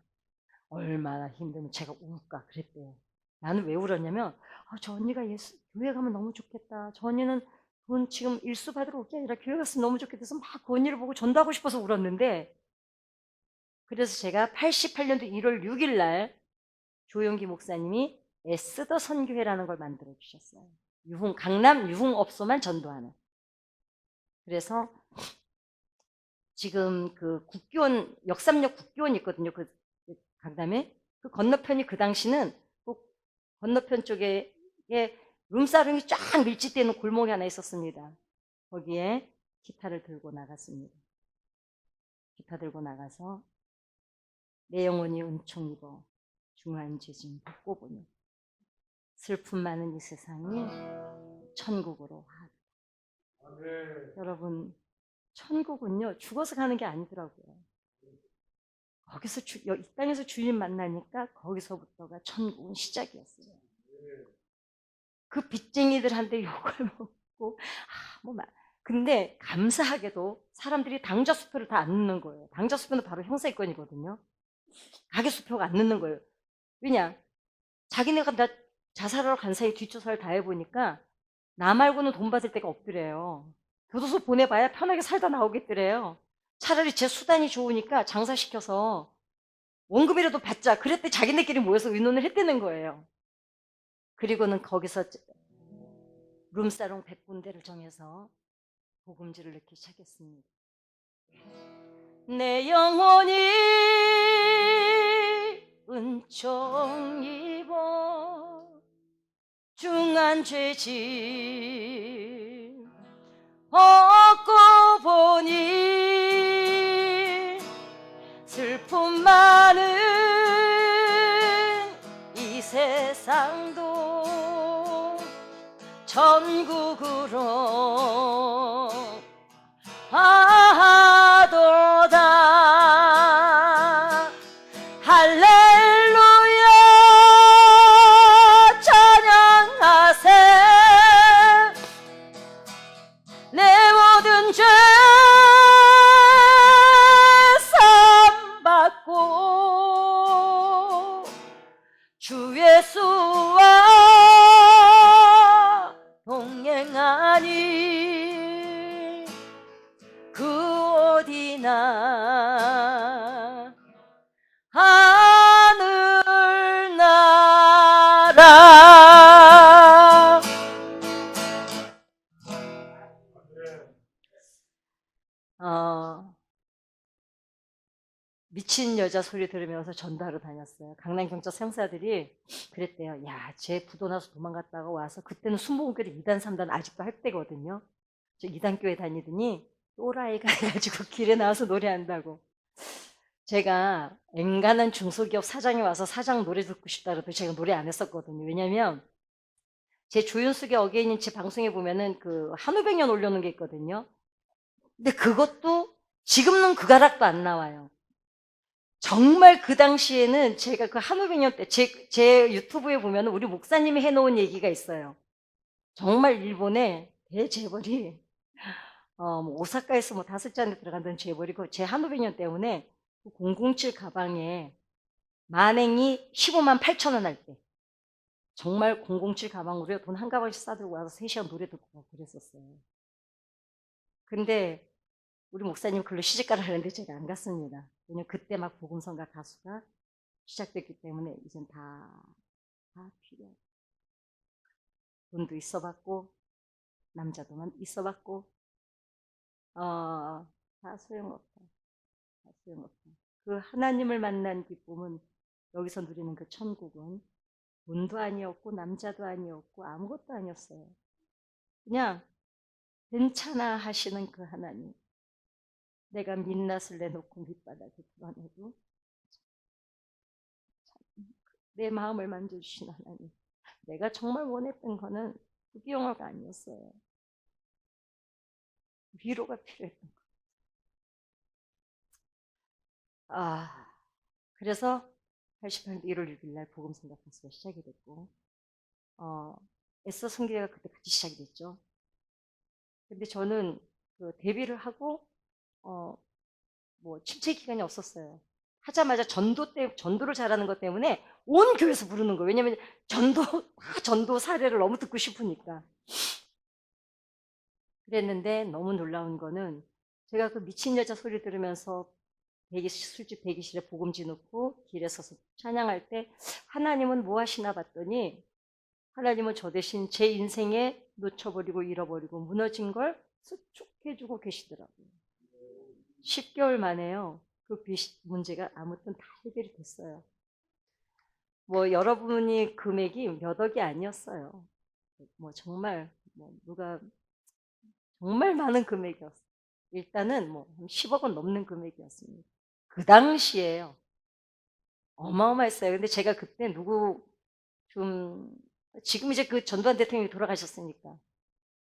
얼마나 힘들면 제가 울까 그랬대요. 나는 왜 울었냐면 저 언니가 교회 가면 너무 좋겠다. 저 언니는 돈 지금 일수 받으러 올 게 아니라 교회 갔으면 너무 좋겠다 해서 막 그 언니를 보고 전도하고 싶어서 울었는데, 그래서 제가 88년도 1월 6일 날 조용기 목사님이 에스더 선교회라는 걸 만들어 주셨어요. 강남 유흥업소만 전도하는. 그래서 지금 그 국교원, 역삼역 국교원 있거든요. 그 강남에. 그 건너편이 그 당시는 꼭 건너편 쪽에 룸사롱이 쫙 밀집되어 있는 골목이 하나 있었습니다. 거기에 기타를 들고 나갔습니다. 기타 들고 나가서 내 영혼이 은총 입어 중한 죄진 헛고보니 슬픔 많은 이 세상이 천국으로 하라. 여러분, 천국은요 죽어서 가는 게 아니더라고요. 거기서 이 땅에서 주님 만나니까 거기서부터가 천국은 시작이었어요. 그 빚쟁이들한테 욕을 먹고 근데 감사하게도 사람들이 당좌 수표를 다 안 넣는 거예요. 당좌 수표는 바로 형사입건이거든요. 가계 수표가 안 넣는 거예요. 왜냐? 자기네가 나 자살하러 간 사이 뒷조사를 다 해보니까 나 말고는 돈 받을 데가 없더래요. 교도소 보내봐야 편하게 살다 나오겠더래요. 차라리 제 수단이 좋으니까 장사시켜서 원금이라도 받자. 그랬더니 자기네끼리 모여서 의논을 했다는 거예요. 그리고는 거기서 룸사롱 100군데를 정해서 복음지를 넣기 시작했습니다. 내 영혼이 은총 입어 중한 죄짐 벗고 보니 슬픔 많은 이 세상도 천국으로 하도다. 할렐루야 찬양하세. 내 모든 죄 사함받고 주 예수와 동행하니 그 어디나 하늘나라. 미친 여자 소리 들으면서 전도하러 다녔어요. 강남경찰 형사들이 그랬대요. 야, 쟤 부도 나서 도망갔다가 와서, 그때는 순복음교회 2단 3단 아직도 할 때거든요. 저 2단교회 다니더니 또라이가 해가지고 길에 나와서 노래한다고. 제가 앵간한 중소기업 사장이 와서 사장 노래 듣고 싶다 그래도 제가 노래 안 했었거든요. 왜냐면 제 조윤숙의 어게인인 제 방송에 보면은 그 한우백년 올려놓은 게 있거든요. 근데 그것도 지금은 그 가락도 안 나와요. 정말 그 당시에는 제가 그 한우백년 때 제 유튜브에 보면 우리 목사님이 해놓은 얘기가 있어요. 정말 일본의 대재벌이 오사카에서 뭐 5잔에 들어간다는 재벌이고, 제 한우백년 때문에 007 가방에 만행이 15만 8천 원 할 때 정말 007 가방으로 돈 한 가방씩 싸들고 와서 3시간 노래 듣고 가고 그랬었어요. 근데 우리 목사님 글로 시집가라 하는데 제가 안 갔습니다. 왜냐면 그때 막 복음성가 가수가 시작됐기 때문에 이젠 다 필요해. 돈도 있어봤고 남자도만 있어봤고 다 소용없다. 다 소용없다. 그 하나님을 만난 기쁨은, 여기서 누리는 그 천국은 돈도 아니었고 남자도 아니었고 아무것도 아니었어요. 그냥 괜찮아 하시는 그 하나님. 내가 민낯을 내놓고 밑바닥에 드러내도 내 마음을 만져주신 하나님. 내가 정말 원했던 거는 부귀영화가 아니었어요. 위로가 필요했던 거. 그래서 88년 1월 6일 날 복음 생각학습가 시작이 됐고, 애써 성교회가 그때 같이 시작이 됐죠. 근데 저는 그 데뷔를 하고, 뭐 침체 기간이 없었어요. 하자마자 전도를 잘하는 것 때문에 온 교회에서 부르는 거예요. 왜냐면 전도 사례를 너무 듣고 싶으니까. 그랬는데 너무 놀라운 거는 제가 그 미친 여자 소리 들으면서 술집 대기실에 복음지 놓고 길에 서서 찬양할 때 하나님은 뭐 하시나 봤더니 하나님은 저 대신 제 인생에 놓쳐버리고 잃어버리고 무너진 걸 수축해주고 계시더라고요. 10개월 만에요. 그 문제가 아무튼 다 해결이 됐어요. 뭐 여러분이 금액이 몇 억이 아니었어요. 뭐 정말 누가 정말 많은 금액이었어요. 일단은 뭐 10억은 넘는 금액이었습니다. 그 당시에요. 어마어마했어요. 근데 제가 그때 지금 이제 그 전두환 대통령이 돌아가셨으니까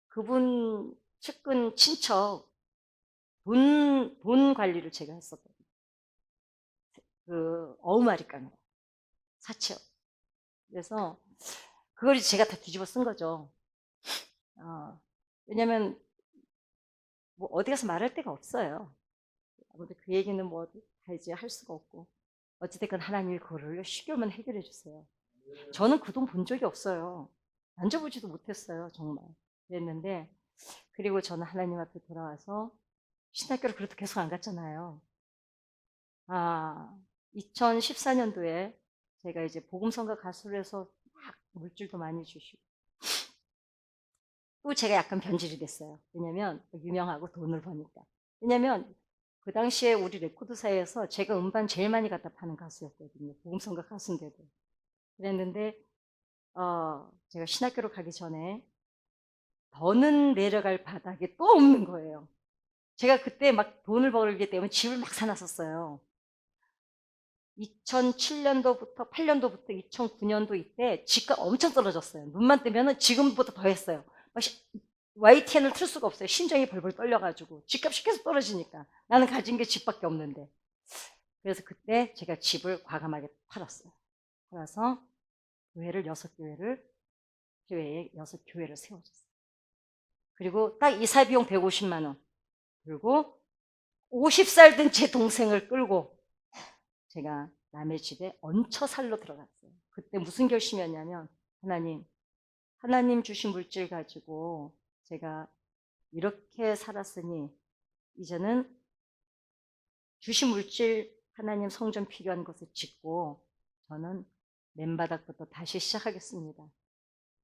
그분 측근 친척 돈 관리를 제가 했었거든요. 그 어음아리깡으로 사채업. 그래서 그걸 제가 다 뒤집어 쓴 거죠. 왜냐면 뭐 어디 가서 말할 데가 없어요. 아무튼 그 얘기는 뭐 다 이제 할 수가 없고 어찌됐건 하나님이 그거를 10개월만 해결해 주세요. 저는 그 돈 본 적이 없어요. 만져보지도 못했어요. 정말. 그랬는데 그리고 저는 하나님 앞에 돌아와서 신학교를 그래도 계속 안 갔잖아요. 2014년도에 제가 이제 복음성가 가수를 해서 막 물질도 많이 주시고 또 제가 약간 변질이 됐어요. 왜냐면 유명하고 돈을 버니까. 왜냐면 그 당시에 우리 레코드사에서 제가 음반 제일 많이 갖다 파는 가수였거든요. 복음성가 가수인데도. 그랬는데 제가 신학교로 가기 전에 더는 내려갈 바닥에 또 없는 거예요. 제가 그때 막 돈을 벌기 때문에 집을 막 사놨었어요. 2007년도부터 8년도부터 2009년도 이때 집값 엄청 떨어졌어요. 눈만 뜨면은 지금보다 더 했어요. YTN을 틀 수가 없어요. 심장이 벌벌 떨려가지고 집값이 계속 떨어지니까 나는 가진 게 집밖에 없는데. 그래서 그때 제가 집을 과감하게 팔았어요. 팔아서 교회에 6교회를 세워줬어요. 그리고 딱 이사 비용 150만 원 들고 50살 된 제 동생을 끌고 제가 남의 집에 얹혀 살러 들어갔어요. 그때 무슨 결심이었냐면 하나님 주신 물질 가지고 제가 이렇게 살았으니 이제는 주신 물질 하나님 성전 필요한 것을 짓고 저는 맨바닥부터 다시 시작하겠습니다.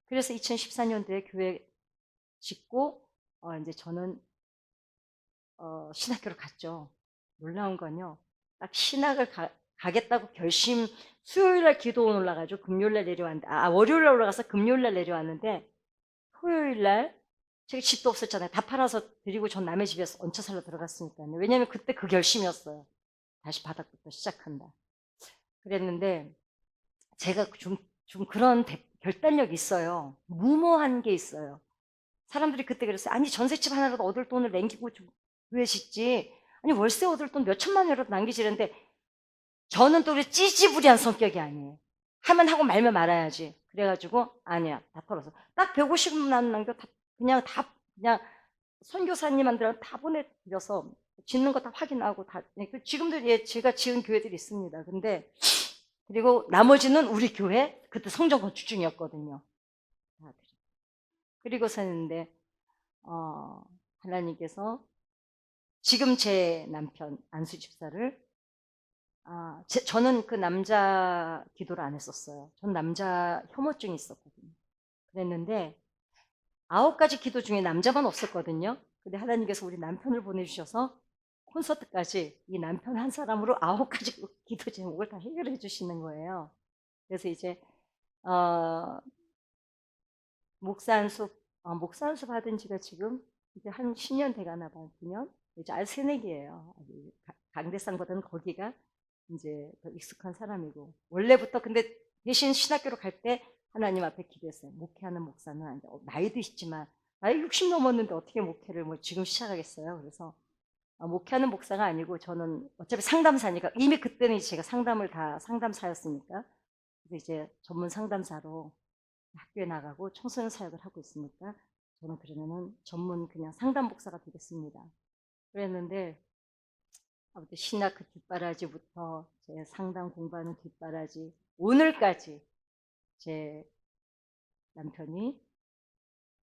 그래서 2014년도에 교회 짓고 이제 저는 신학교를 갔죠. 놀라운 건요. 딱 신학을 가겠다고 수요일날 기도원 올라가지고 금요일날 내려왔는데 월요일날 올라가서 금요일날 내려왔는데 토요일날 제가 집도 없었잖아요. 다 팔아서 드리고 전 남의 집에서 얹혀 살러 들어갔으니까요. 왜냐면 그때 그 결심이었어요. 다시 바닥부터 시작한다. 그랬는데 제가 좀 그런 결단력이 있어요. 무모한 게 있어요. 사람들이 그때 그랬어요. 아니 전셋집 하나라도 얻을 돈을 남기고 좀 왜 짓지? 아니 월세 얻을 돈 몇 천만 원이라도 남기지는데 저는 또 찌지부리한 성격이 아니에요. 하면 하고 말면 말아야지. 그래가지고 아니야 다 털어서 딱 150만 원 남겨 그냥 선교사님한테 다 보내드려서 짓는 거 다 확인하고 다 지금도 제가 지은 교회들이 있습니다. 근데 그리고 나머지는 우리 교회 그때 성전 건축 중이었거든요. 그리고서는데 하나님께서 지금 제 남편 안수 집사를 저는 그 남자 기도를 안 했었어요. 전 남자 혐오증이 있었거든요. 그랬는데 9가지 기도 중에 남자만 없었거든요. 근데 하나님께서 우리 남편을 보내주셔서 콘서트까지 이 남편 한 사람으로 9가지 기도 제목을 다 해결해 주시는 거예요. 그래서 이제 어, 목사 안수 받은 지가 지금 이제 한 10년 돼가나 봐요. 9년? 이제 아주 새내기예요. 강대상보다는 거기가 이제 더 익숙한 사람이고, 원래부터 근데 대신 신학교로 갈 때 하나님 앞에 기도했어요. 목회하는 목사는 안 돼. 나이도 있지만 나이 60 넘었는데 어떻게 목회를 뭐 지금 시작하겠어요. 그래서 목회하는 목사가 아니고 저는 어차피 상담사니까, 이미 그때는 제가 상담을 다 상담사였으니까, 그래서 이제 전문 상담사로 학교에 나가고 청소년 사역을 하고 있으니까 저는 그러면은 전문 그냥 상담 목사가 되겠습니다. 그랬는데 아무튼 신학 그 뒷바라지부터 제 상담 공부하는 뒷바라지, 오늘까지 제 남편이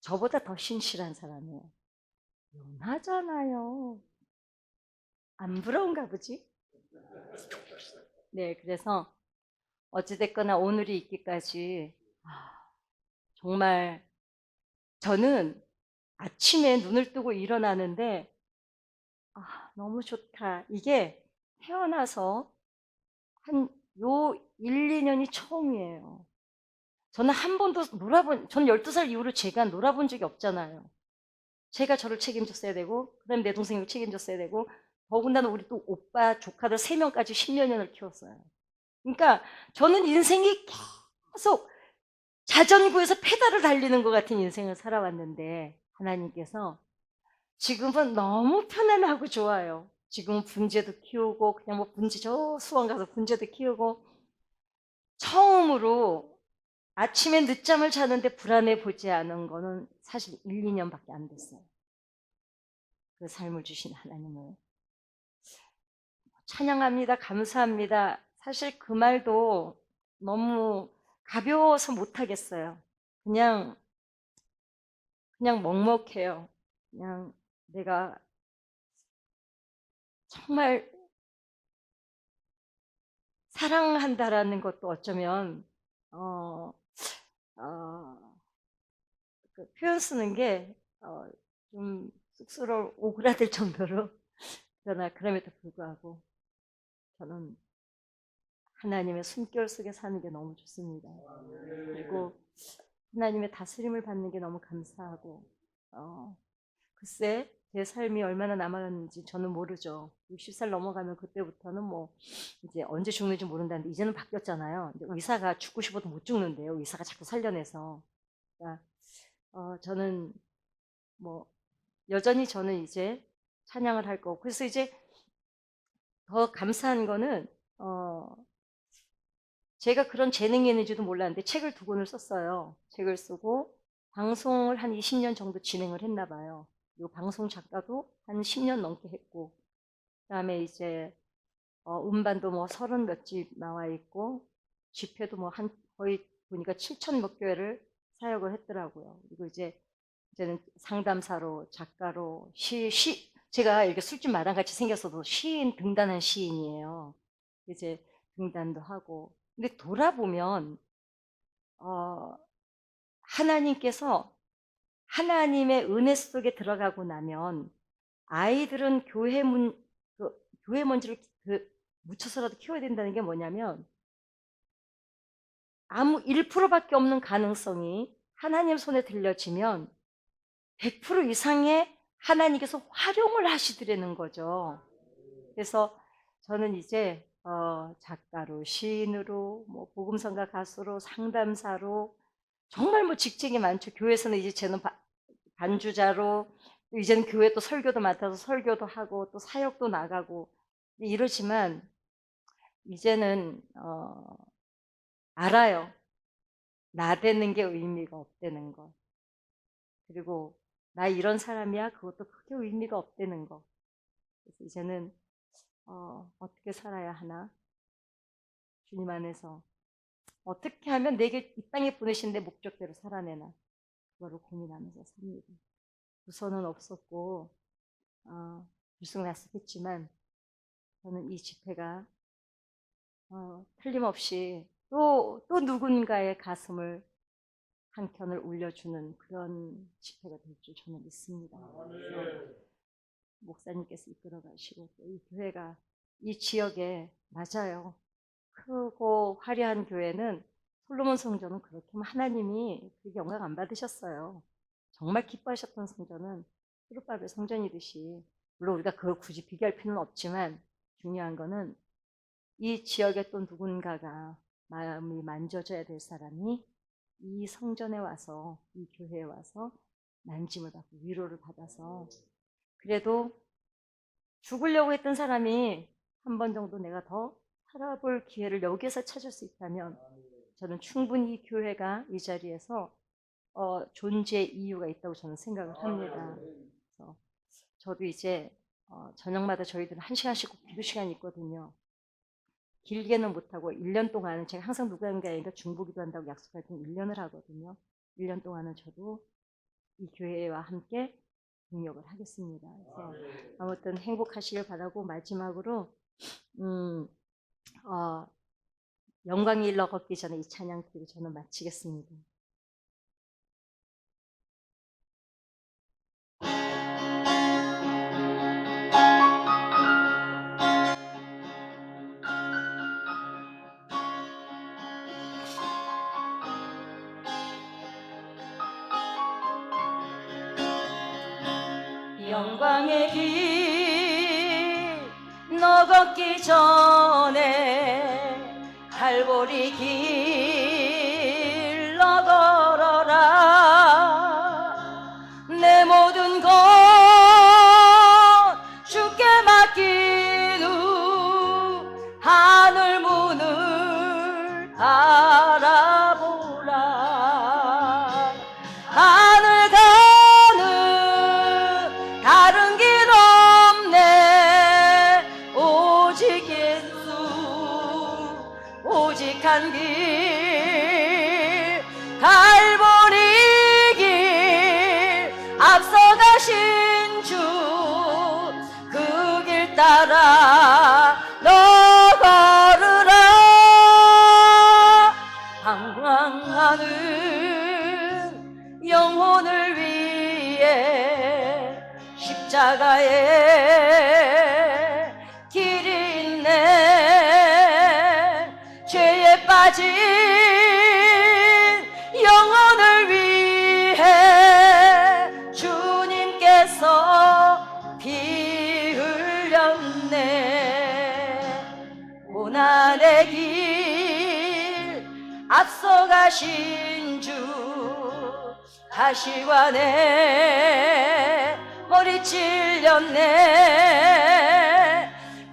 저보다 더 신실한 사람이에요. 연하잖아요. 안 부러운가 보지? 네, 그래서 어찌됐거나 오늘이 있기까지 정말 저는 아침에 눈을 뜨고 일어나는데 너무 좋다. 이게 태어나서 한 요 1, 2년이 처음이에요. 저는 한 번도 저는 12살 이후로 제가 놀아본 적이 없잖아요. 제가 저를 책임졌어야 되고, 그 다음에 내 동생을 책임졌어야 되고, 더군다나 우리 또 오빠, 조카들 3명까지 10몇 년을 키웠어요. 그러니까 저는 인생이 계속 자전거에서 페달을 달리는 것 같은 인생을 살아왔는데, 하나님께서 지금은 너무 편안하고 좋아요. 지금은 분재도 키우고, 그냥 뭐 분재, 저 수원 가서 분재도 키우고, 처음으로 아침에 늦잠을 자는데 불안해 보지 않은 거는 사실 1, 2년밖에 안 됐어요. 그 삶을 주신 하나님을 찬양합니다. 감사합니다. 사실 그 말도 너무 가벼워서 못하겠어요. 그냥 먹먹해요. 그냥 내가 정말 사랑한다라는 것도 어쩌면 어, 어, 그 표현 쓰는 게 좀 쑥스러워 오그라들 정도로, 그러나 그럼에도 불구하고 저는 하나님의 숨결 속에 사는 게 너무 좋습니다. 그리고 하나님의 다스림을 받는 게 너무 감사하고, 글쎄 제 삶이 얼마나 남았는지 저는 모르죠. 60살 넘어가면 그때부터는 뭐 이제 언제 죽는지 모른다는데, 이제는 바뀌었잖아요. 의사가 죽고 싶어도 못 죽는데요. 의사가 자꾸 살려내서. 그러니까 저는 뭐 여전히 저는 이제 찬양을 할 거고, 그래서 이제 더 감사한 거는 제가 그런 재능이 있는지도 몰랐는데 책을 2권을 썼어요. 책을 쓰고 방송을 한 20년 정도 진행을 했나 봐요. 그리고 방송 작가도 한 10년 넘게 했고, 그다음에 이제 음반도 뭐 30 몇 집 나와 있고, 집회도 뭐 한 거의 보니까 7천 몇 교회를 사역을 했더라고요. 그리고 이제는 상담사로, 작가로, 제가 이렇게 술집 마당 같이 생겼어도 시인, 등단한 시인이에요. 이제 등단도 하고. 근데 돌아보면 하나님께서 하나님의 은혜 속에 들어가고 나면 아이들은 교회 먼지를 묻혀서라도 키워야 된다는 게 뭐냐면, 아무 1%밖에 없는 가능성이 하나님 손에 들려지면 100% 이상의 하나님께서 활용을 하시더라는 거죠. 그래서 저는 이제 작가로, 시인으로, 뭐 복음성가 가수로, 상담사로, 정말 뭐 직책이 많죠. 교회에서는 이제 저는 반주자로, 이제는 교회 또 설교도 맡아서 설교도 하고 또 사역도 나가고 이러지만, 이제는 알아요. 나대는 게 의미가 없다는 거. 그리고 나 이런 사람이야, 그것도 크게 의미가 없다는 거. 그래서 이제는 어떻게 살아야 하나, 주님 안에서 어떻게 하면 내게 이 땅에 보내신 내 목적대로 살아내나, 그거를 고민하면서 삽니다. 부서는 없었고 들쑥날쑥했지만 저는 이 집회가 틀림없이 또 누군가의 가슴을 한켠을 울려주는 그런 집회가 될 줄 저는 믿습니다. 그래서 목사님께서 이끌어 가시고, 또 이 교회가 이 지역에, 맞아요, 크고 화려한 교회는 솔로몬 성전은 그렇게 하나님이 그렇게 영광 안 받으셨어요. 정말 기뻐하셨던 성전은 스룹바벨 성전이듯이, 물론 우리가 그걸 굳이 비교할 필요는 없지만 중요한 거는 이 지역에 또 누군가가 마음이 만져져야 될 사람이 이 성전에 와서, 이 교회에 와서 만짐을 받고 위로를 받아서, 그래도 죽으려고 했던 사람이 한 번 정도 내가 더 살아볼 기회를 여기에서 찾을 수 있다면 저는 충분히 이 교회가 이 자리에서 존재 이유가 있다고 저는 생각을 합니다. 그래서 저도 이제 저녁마다 저희들은 1시간씩 꼭 기도 시간이 있거든요. 길게는 못하고 1년 동안은 제가 항상 누군가에게 중보기도 한다고 약속할 때는 1년을 하거든요. 1년 동안은 저도 이 교회와 함께 동력을 하겠습니다. 그래서 아무튼 행복하시길 바라고, 마지막으로 영광이 일러 걷기 전에 이 찬양 드리고 저는 마치겠습니다. 영광의 길 너 걷기 전에 갈보리 길 너 걸어라. 내 모든 것 주께 맡긴 후 하늘 문을 바라보라. 하늘 가는 다른 길 없네. 오직 예수, 오직 한 길, 갈보리 길, 앞서가신 주, 그 길 따라 너 걸으라. 방황하는 영혼을 위해 십자가에 길이 있네. 죄에 빠진 영혼을 위해 주님께서 피 흘렸네. 고난의 길 앞서가신 주, 가시관에 머리 찔렸네.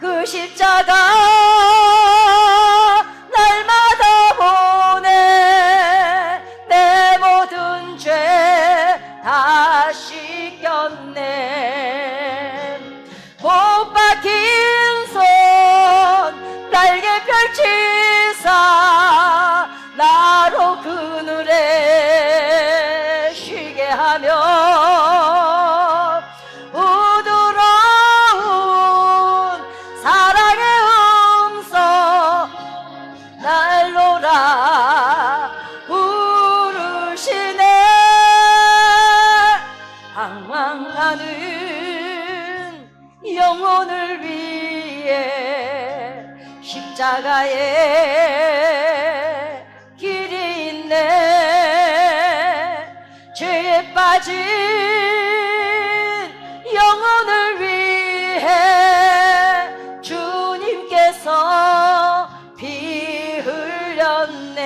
그 십자가 날마다 보네. 내 모든 죄 다 씻겼네. 못 박힌 손 날개 펼치사 나로 그늘에 쉬게 하며 부드러운 사랑의 음성 날로라 부르시네. 방황하는 영혼을 위해 십자가에 길이 있네. 죄에 빠진 영혼을 위해 주님께서 피 흘렸네.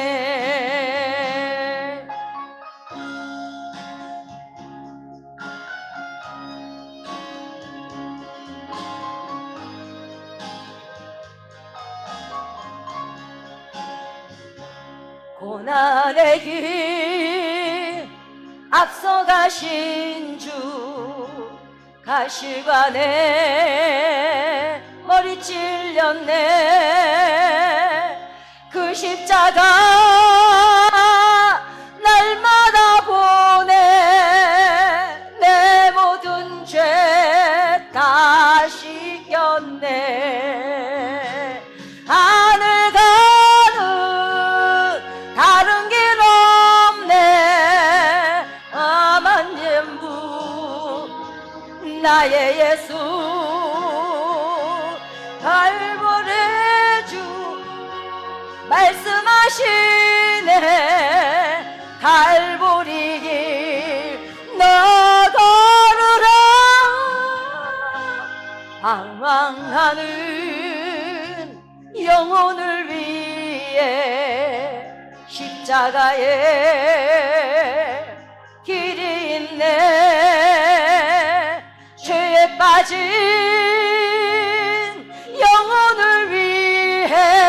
고난의 길 앞서가신 주, 가시관에 머리 찔렸네. 그 십자가 날마다 보네. 내 모든 죄 다 씻겼네. 하늘 가는 다른 길 없네. 아만연부 나의 예수, 갈보리 주 말씀하신 내 갈보리 길 나가느라 방황하는 영혼을 위해 십자가에 길이 있네. 죄에 빠진 영혼을 위해